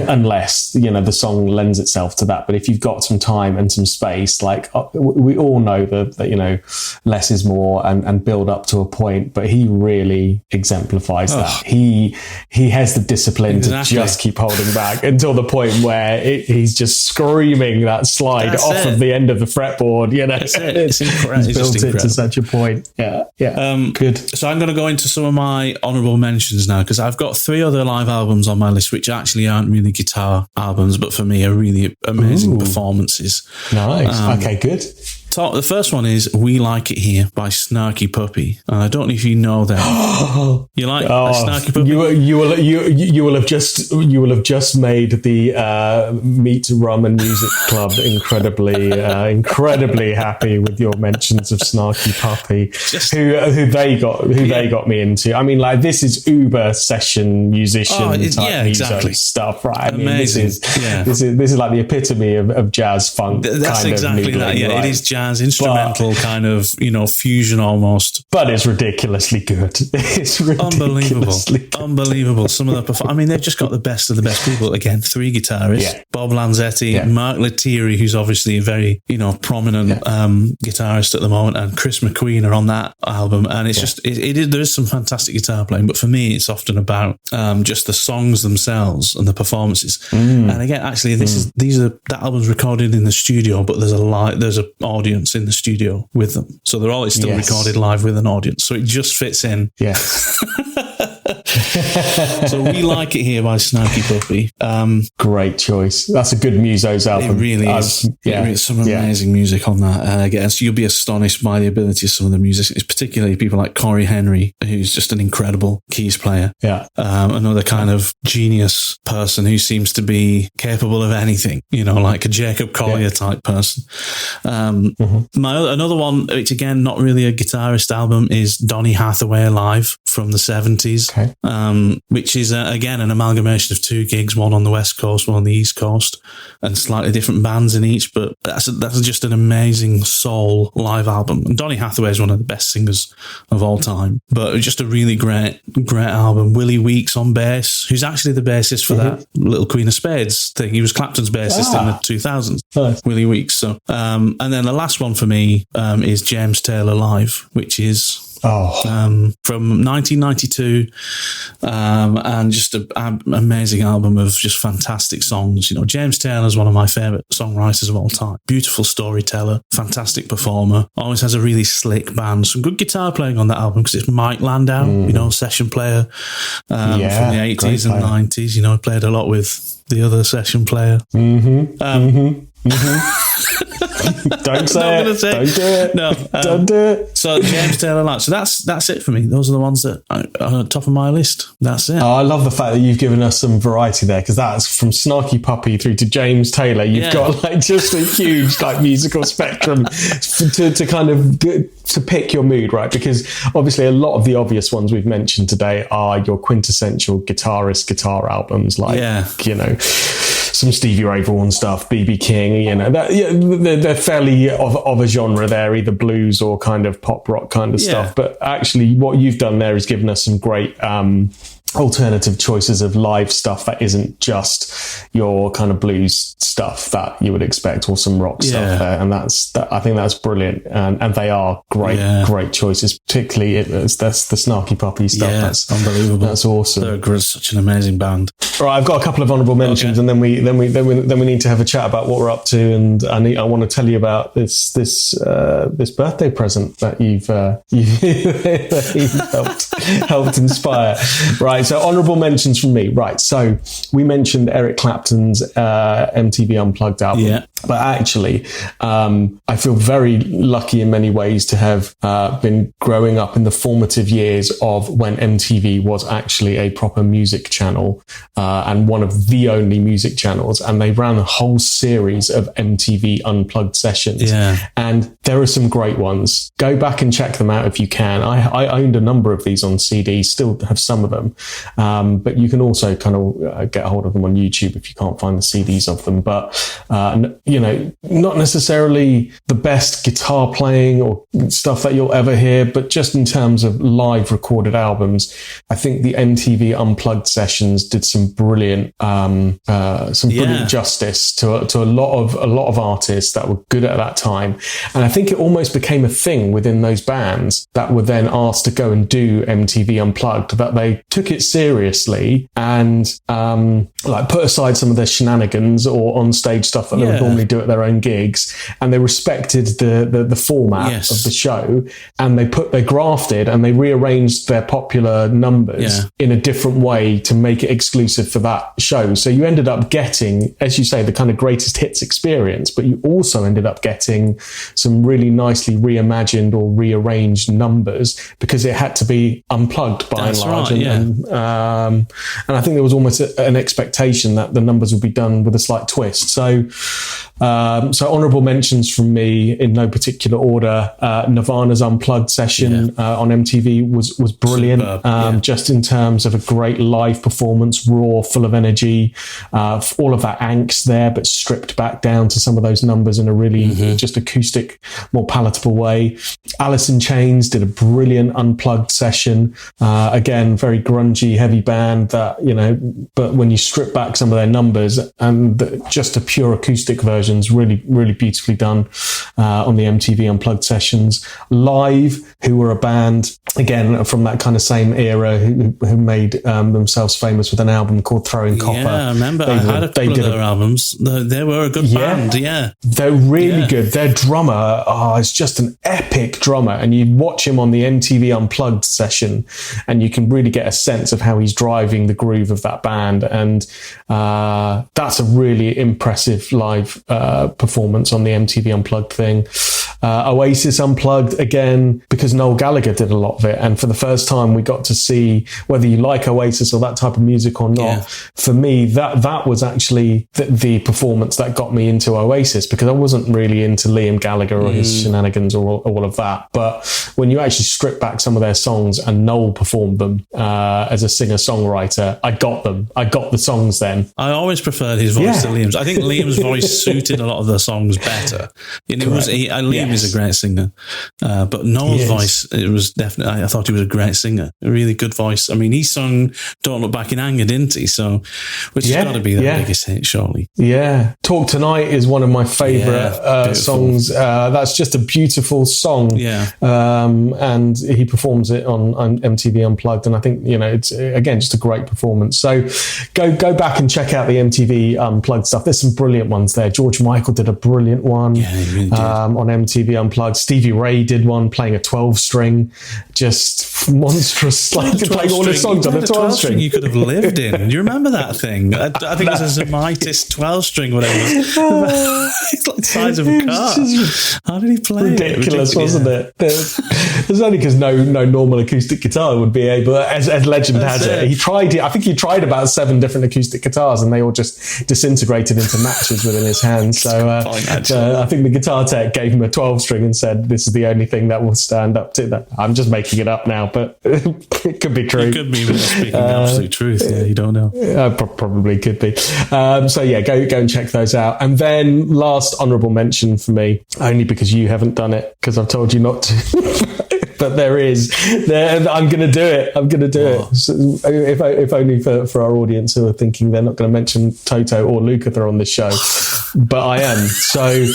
unless, the song lends itself to that. But if you've got some time and some space, like, we all know that less is more and build up to a point, but he really exemplifies that. He has the discipline to just keep holding back until the point where he's just screaming that slide of the end of the fretboard. That's it. It's incredible. He's built it to such a point. Good. So I'm going to go into some of my honourable mentions now, because I've got 3 other live albums on my list which actually aren't really guitar albums, but for me are really amazing performances. Nice. Okay, good. The first one is "We Like It Here" by Snarky Puppy. And I don't know if you know that. You like Snarky Puppy? You will have just made the Meet Rum and Music Club incredibly happy with your mentions of Snarky Puppy, who they got me into. I mean, like, this is uber session musician type exactly. stuff, right? I mean, Amazing. This is like the epitome of jazz funk. That's kind exactly of that. Yeah, right? it is jazz instrumental kind of, fusion almost. But it's ridiculously good. It's ridiculously good. Unbelievable. Some of the they've just got the best of the best people. Again, 3 guitarists: Bob Lanzetti, Mark Lettieri, who's obviously a very prominent guitarist at the moment, and Chris McQueen are on that album. And it's just there is some fantastic guitar playing, but for me, it's often about just the songs themselves and the performances. And again, actually, that album's recorded in the studio, but there's an audience in the studio with them, so they're always still recorded live with an audience. So it just fits in. Yes. So "We Like It Here" by Snarky Puppy. Great choice. That's a good Musos album. It really is. It's some amazing music on that. Again, so you'll be astonished by the ability of some of the music. It's particularly people like Corey Henry, who's just an incredible keys player. Yeah. Another kind of genius person who seems to be capable of anything, like a Jacob Collier type person. Another one, which again, not really a guitarist album, is Donny Hathaway Live from the 70s. Okay. Which is, again, an amalgamation of 2 gigs, one on the West Coast, one on the East Coast, and slightly different bands in each, but that's just an amazing soul live album. And Donny Hathaway is one of the best singers of all time, but it was just a really great album. Willie Weeks on bass, who's actually the bassist for that Little Queen of Spades thing. He was Clapton's bassist in the 2000s, Willie Weeks. So, and then the last one for me is James Taylor Live, which is from 1992, and just an amazing album of just fantastic songs. James Taylor's one of my favourite songwriters of all time. Beautiful storyteller, fantastic performer, always has a really slick band, some good guitar playing on that album because it's Mike Landau, session player from the 80s and 90s. Played a lot with the other session player. Don't say it. Don't do it. No, don't do it. So James Taylor Live. So that's it for me. Those are the ones that are on top of my list. That's it. I love the fact that you've given us some variety there, because that's from Snarky Puppy through to James Taylor. You've got just a huge musical spectrum to kind of to pick your mood, right? Because obviously a lot of the obvious ones we've mentioned today are your quintessential guitar albums, some Stevie Ray Vaughan stuff, B.B. King, they're fairly of a genre there, either blues or kind of pop rock kind of stuff. But actually what you've done there is given us some great alternative choices of live stuff that isn't just your kind of blues stuff that you would expect, or some rock stuff there. And I think that's brilliant. And they are great choices, particularly that's the Snarky Puppy stuff. That's unbelievable. That's awesome. They're such an amazing band. All right, I've got a couple of honourable mentions, and then we need to have a chat about what we're up to. And I want to tell you about this birthday present that you've helped inspire. Right, so honourable mentions from me. Right, so we mentioned Eric Clapton's MTV Unplugged album, but actually, I feel very lucky in many ways to have been growing up in the formative years of when MTV was actually a proper music channel. And one of the only music channels, and they ran a whole series of MTV Unplugged sessions. And there are some great ones. Go back and check them out if you can. I owned a number of these on CD, still have some of them, but you can also kind of get a hold of them on YouTube if you can't find the CDs of them. But not necessarily the best guitar playing or stuff that you'll ever hear, but just in terms of live recorded albums, I think the MTV Unplugged sessions did some brilliant justice to a lot of artists that were good at that time. And I think it almost became a thing within those bands that were then asked to go and do MTV Unplugged, that they took it seriously and like put aside some of their shenanigans or on stage stuff that they would normally do at their own gigs, and they respected the format of the show, and they grafted and they rearranged their popular numbers in a different way to make it exclusive for that show. So you ended up getting, as you say, the kind of greatest hits experience, but you also ended up getting some really nicely reimagined or rearranged numbers because it had to be unplugged by and large. Right, and I think there was almost an expectation that the numbers would be done with a slight twist. So honourable mentions from me in no particular order. Nirvana's Unplugged session on MTV was brilliant. Just in terms of a great live performance, raw, full of energy, all of that angst there, but stripped back down to some of those numbers in a really just acoustic, more palatable way. Alice in Chains did a brilliant Unplugged session. Again, very grungy, heavy band that, but when you strip back some of their numbers and just a pure acoustic version's really, really beautifully done on the MTV Unplugged sessions. Live, who were a band, again, from that kind of same era, who made themselves famous with an album called Throwing Copper. Yeah, I remember. I had a couple of their albums. They were a good band, They're really good. Their drummer is just an epic drummer, and you watch him on the MTV Unplugged session and you can really get a sense of how he's driving the groove of that band, and that's a really impressive live performance on the MTV Unplugged thing. Oasis Unplugged, again, because Noel Gallagher did a lot of it, and for the first time we got to see, whether you like Oasis or that type of music or not, for me that was actually the performance that got me into Oasis, because I wasn't really into Liam Gallagher or his shenanigans or all of that. But when you actually strip back some of their songs and Noel performed them as a singer-songwriter, I got the songs then. I always preferred his voice to Liam's. I think Liam's voice suited a lot of the songs better. Liam is a great singer, but Noel's voice, it was definitely, I thought he was a great singer, a really good voice. I mean, he sung Don't Look Back in Anger, didn't he? So, which has got to be the biggest hit, surely. Yeah. Talk Tonight is one of my favourite songs. That's just a beautiful song. Yeah. And he performs it on MTV Unplugged, and I think, it's, again, just a great performance. So go back and check out the MTV Unplugged stuff. There's some brilliant ones there. George Michael did a brilliant one on MTV Unplugged. Stevie Ray did one playing a 12-string, just monstrous, like playing all his songs on a 12-string. You could have lived in. Do you remember that thing? I think it was a Zemitis 12-string, whatever it was. It's like the size of a car. How did he play ridiculous, wasn't it? It's only because no normal acoustic guitar would be able, as legend has it. He tried it. I think he tried about 7 different acoustic guitars, and they all just disintegrated into matches within his hands. So I think the guitar tech gave him a 12-string and said, "This is the only thing that will stand up to that." I'm just making it up now, but it could be true. It could be speaking the absolute truth. Yeah, you don't know. Probably could be. So yeah, go and check those out. And then last honourable mention for me, only because you haven't done it, because I've told you not to. But I'm going to do it. it. So if only for our audience who are thinking they're not going to mention Toto or Lukather on this show. But I am. So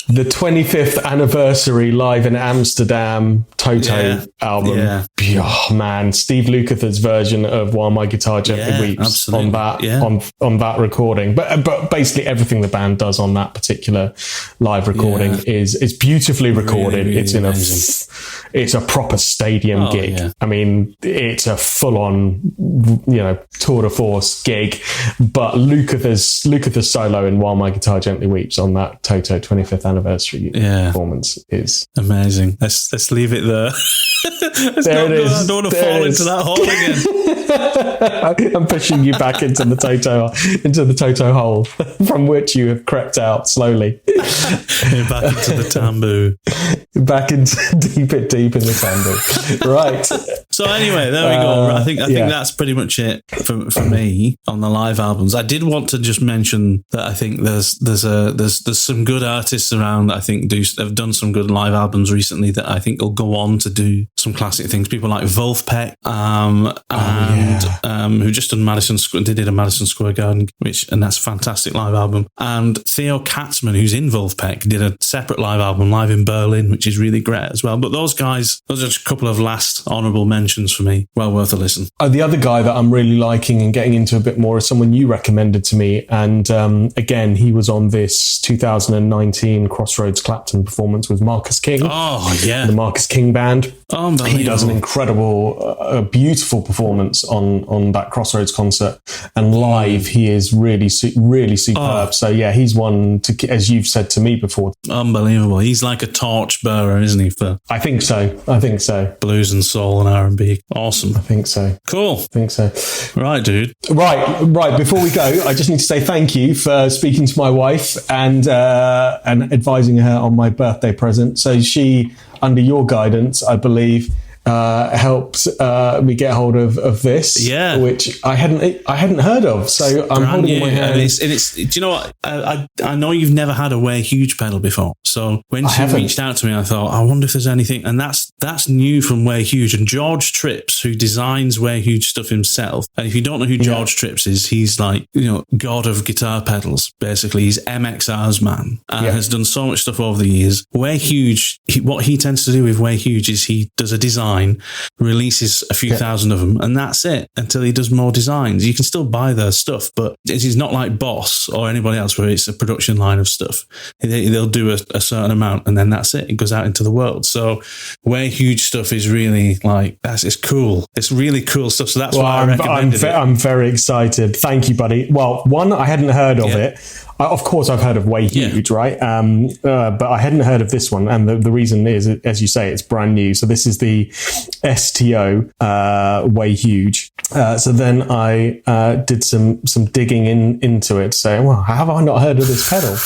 the 25th anniversary live in Amsterdam Toto album. Oh, man, Steve Lukather's version of While My Guitar Gently Weeps on that recording. But basically everything the band does on that particular live recording is beautifully recorded. Really, really it's a proper stadium gig. Yeah. I mean, it's a full-on, tour de force gig. But Lukather's solo in While My Guitar Gently Weeps on that Toto 25th anniversary performance is amazing. Let's leave it there. I don't want to fall into that hole again. I'm pushing you back into the Toto hole from which you have crept out slowly. Back into the tambu. Back into deep in the tambu. Right. So anyway, there we go. I think that's pretty much it for me on the live albums. I did want to just mention that I think there's some good artists around that I think have done some good live albums recently that I think will go on to do some classic things. People like Wolfpack, who just done Madison Square. They did a Madison Square Garden, and that's a fantastic live album. And Theo Katzman, who's in Wolfpack, did a separate live album, live in Berlin, which is really great as well. But those guys, those are just a couple of last honourable mentions for me. Well worth a listen. The other guy that I'm really liking and getting into a bit more is someone you recommended to me. And again, he was on this 2019 Crossroads Clapton performance with Marcus King. Oh, yeah. The Marcus King Band. Unbelievable. He does an incredible, beautiful performance on that Crossroads concert. And live, he is really superb. So yeah, he's one to, as you've said to me before. Unbelievable. He's like a torch bearer, isn't he? For I think so. Blues and soul and R&B. Awesome. I think so. Cool. I think so. Right, dude. Right. Before we go, I just need to say thank you for speaking to my wife and advising her on my birthday present. So she, under your guidance, I believe, helped me get hold of this, which I hadn't heard of. So I'm holding in my hand. Do you know what? I know you've never had a Way Huge pedal before. So when she reached out to me, I thought, I wonder if there's anything, and that's new from Way Huge. And George Trips, who designs Way Huge stuff himself, and if you don't know who George Trips is, he's like, god of guitar pedals. Basically, he's MXR's man and has done so much stuff over the years. Way Huge, what he tends to do with Way Huge is he does a design, releases a few thousand of them, and that's it until he does more designs. You can still buy their stuff, but it's not like Boss or anybody else where it's a production line of stuff. They'll do a certain amount and then that's it. It goes out into the world. So Way Huge stuff is really like, it's cool. It's really cool stuff. So that's why I recommended it. I'm very excited. Thank you, buddy. Well, one, I hadn't heard of it. Of course, I've heard of Way Huge, right? But I hadn't heard of this one. And the reason is, as you say, it's brand new. So this is the STO Way Huge. So then I did some digging into it, saying, well, how have I not heard of this pedal?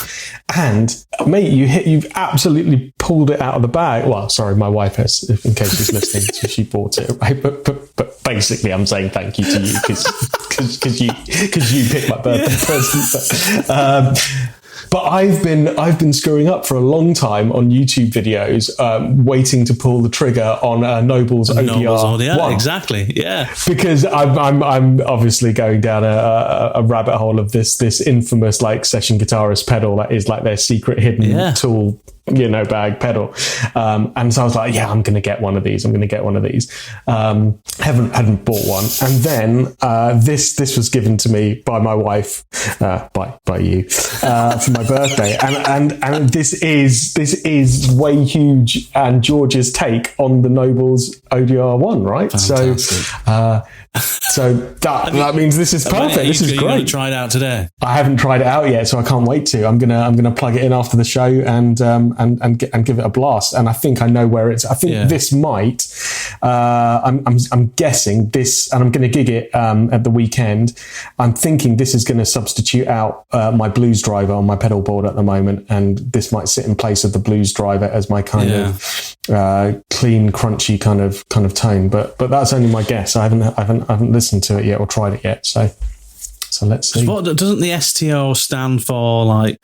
And mate, you've absolutely pulled it out of the bag. Well, sorry, my wife has, in case she's listening, so she bought it, right? But basically, I'm saying thank you to you because you picked my birthday present. But I've been screwing up for a long time on YouTube videos, waiting to pull the trigger on Noble's ODR1. Exactly, yeah. Because I'm obviously going down a rabbit hole of this infamous like session guitarist pedal that is like their secret hidden tool, bag pedal. And so I was like, I'm going to get one of these. Haven't bought one. And then this was given to me by my wife, by you, for my birthday. And this is Way Huge and George's take on the Noble's ODR1, right? Fantastic. So that means this is perfect. This is great. You're going to try it out today? I haven't tried it out yet, so I can't wait to. I'm gonna plug it in after the show and give it a blast. And I think I know where it's. I think this might. I'm guessing this, and I'm going to gig it at the weekend. I'm thinking this is going to substitute out my blues driver on my pedal board at the moment, and this might sit in place of the blues driver as my kind of clean, crunchy kind of tone. But that's only my guess. I haven't listened to it yet or tried it yet. So let's see. What doesn't the STO stand for? Like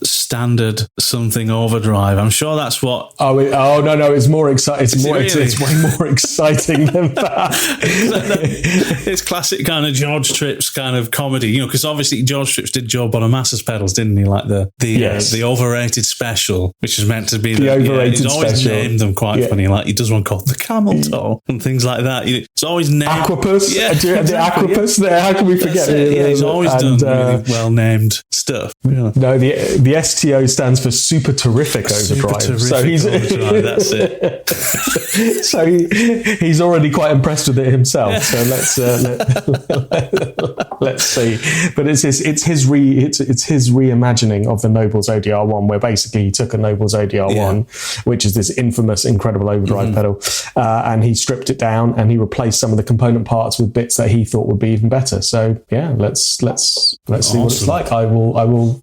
standard something overdrive. I'm sure that's what. No, it's more exciting. It's way more exciting than that. It's classic kind of George Trips kind of comedy, because obviously George Trips did Joe Bonamass's pedals, didn't he? Like the overrated special, which is meant to be the overrated he's always special. Named them quite funny. Like he does one called the Camel Toe and things like that. It's always named Aquapus. The Aquapus. There, how can we forget? He's always done really well named stuff. Yeah. No, the STO stands for Super Terrific Overdrive. Overdrive, that's it. So he's already quite impressed with it himself. So let's see. But it's his reimagining of the Noble's ODR1, where basically he took a Noble's ODR1, which is this infamous incredible overdrive pedal, and he stripped it down and he replaced some of the component parts with bits that he thought would be even better. So let's see what it's like. I will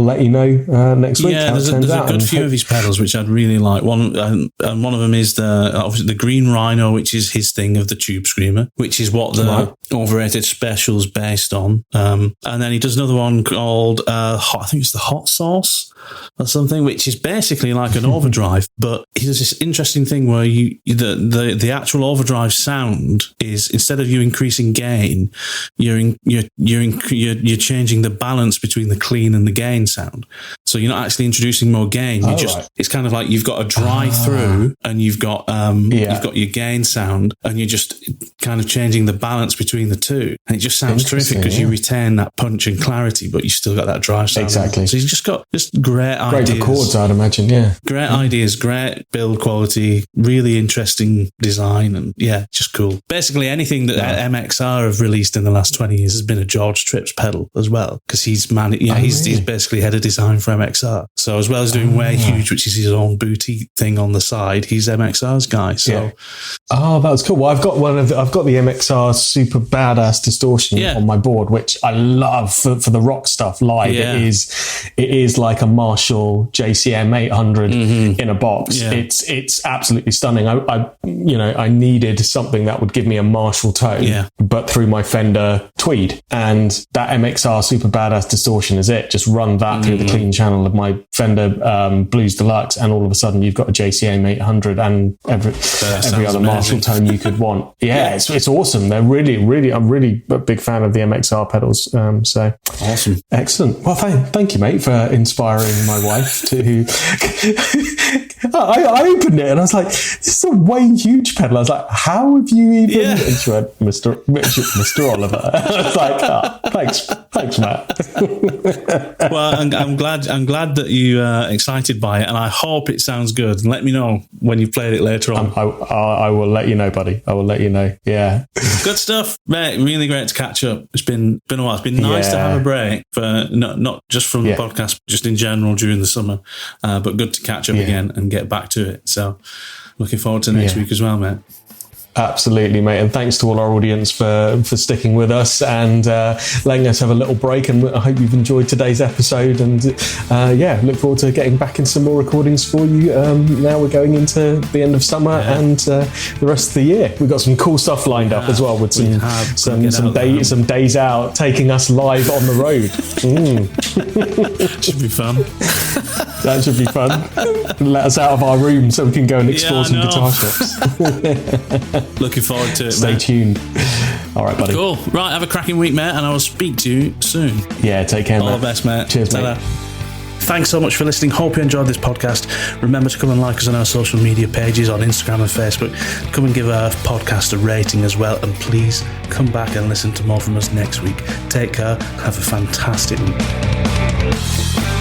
let you know next week. Yeah, there's a good few of his pedals which I'd really like. One of them is obviously the Green Rhino, which is his thing of the Tube Screamer, which is what the overrated special's based on. And then he does another one called I think it's the Hot Sauce, or something, which is basically like an overdrive. But he does this interesting thing where the actual overdrive sound is, instead of you increasing gain, you're changing the balance between the clean and the gain sound. So you're not actually introducing more gain. It's kind of like you've got a drive through and you've got your gain sound, and you're just kind of changing the balance between the two. And it just sounds terrific because you retain that punch and clarity, but you still got that drive sound. Exactly. So you've just got great ideas. Great for chords, I'd imagine, yeah. Great ideas, great build quality, really interesting design, and just cool. Basically anything that MXR have released in the last 20 years has been a George Tripp's pedal as well, because he's basically head of design for MXR. So as well as doing Way Huge, which is his own boutique thing on the side, he's MXR's guy. So that's cool. Well, I've got the MXR Super Badass Distortion on my board, which I love for the rock stuff live. It is like a Marshall JCM 800 in a box. It's absolutely stunning. I needed something that would give me a Marshall tone, but through my Fender Tweed, and that MXR Super Badass Distortion is it. Just run that through the clean channel of my Fender Blues Deluxe, and all of a sudden you've got a JCM 800 and every other Marshall tone you could want. It's awesome. They're really, I'm really a big fan of the MXR pedals. So awesome. Excellent. Well, thank you, mate, for inspiring my wife to... I opened it and I was like, this is a Way Huge pedal. I was like, how have you even... And she went, Mr. Oliver. I was like, thanks, Matt. Well, I'm glad that you're excited by it, and I hope it sounds good. And let me know when you've played it later on. I will let you know, buddy. I will let you know. Yeah. Good stuff, mate. Really great to catch up. It's been a while. It's been nice to have a break, for not just from the podcast, just in general during the summer, but good to catch up again and get back to it. So looking forward to next week as well, mate. Absolutely, mate. And thanks to all our audience for sticking with us and letting us have a little break. And I hope you've enjoyed today's episode. And look forward to getting back in some more recordings for you. Now we're going into the end of summer and the rest of the year. We've got some cool stuff lined up as well, with some days out taking us live on the road. Should be fun. That should be fun. Let us out of our room so we can go and explore some guitar shops. Looking forward to it, Stay tuned. All right, buddy. Cool. Right, have a cracking week, mate, and I will speak to you soon. Yeah, take care, mate. All the best, mate. Cheers, mate. Thanks so much for listening. Hope you enjoyed this podcast. Remember to come and like us on our social media pages on Instagram and Facebook. Come and give our podcast a rating as well. And please come back and listen to more from us next week. Take care. Have a fantastic week.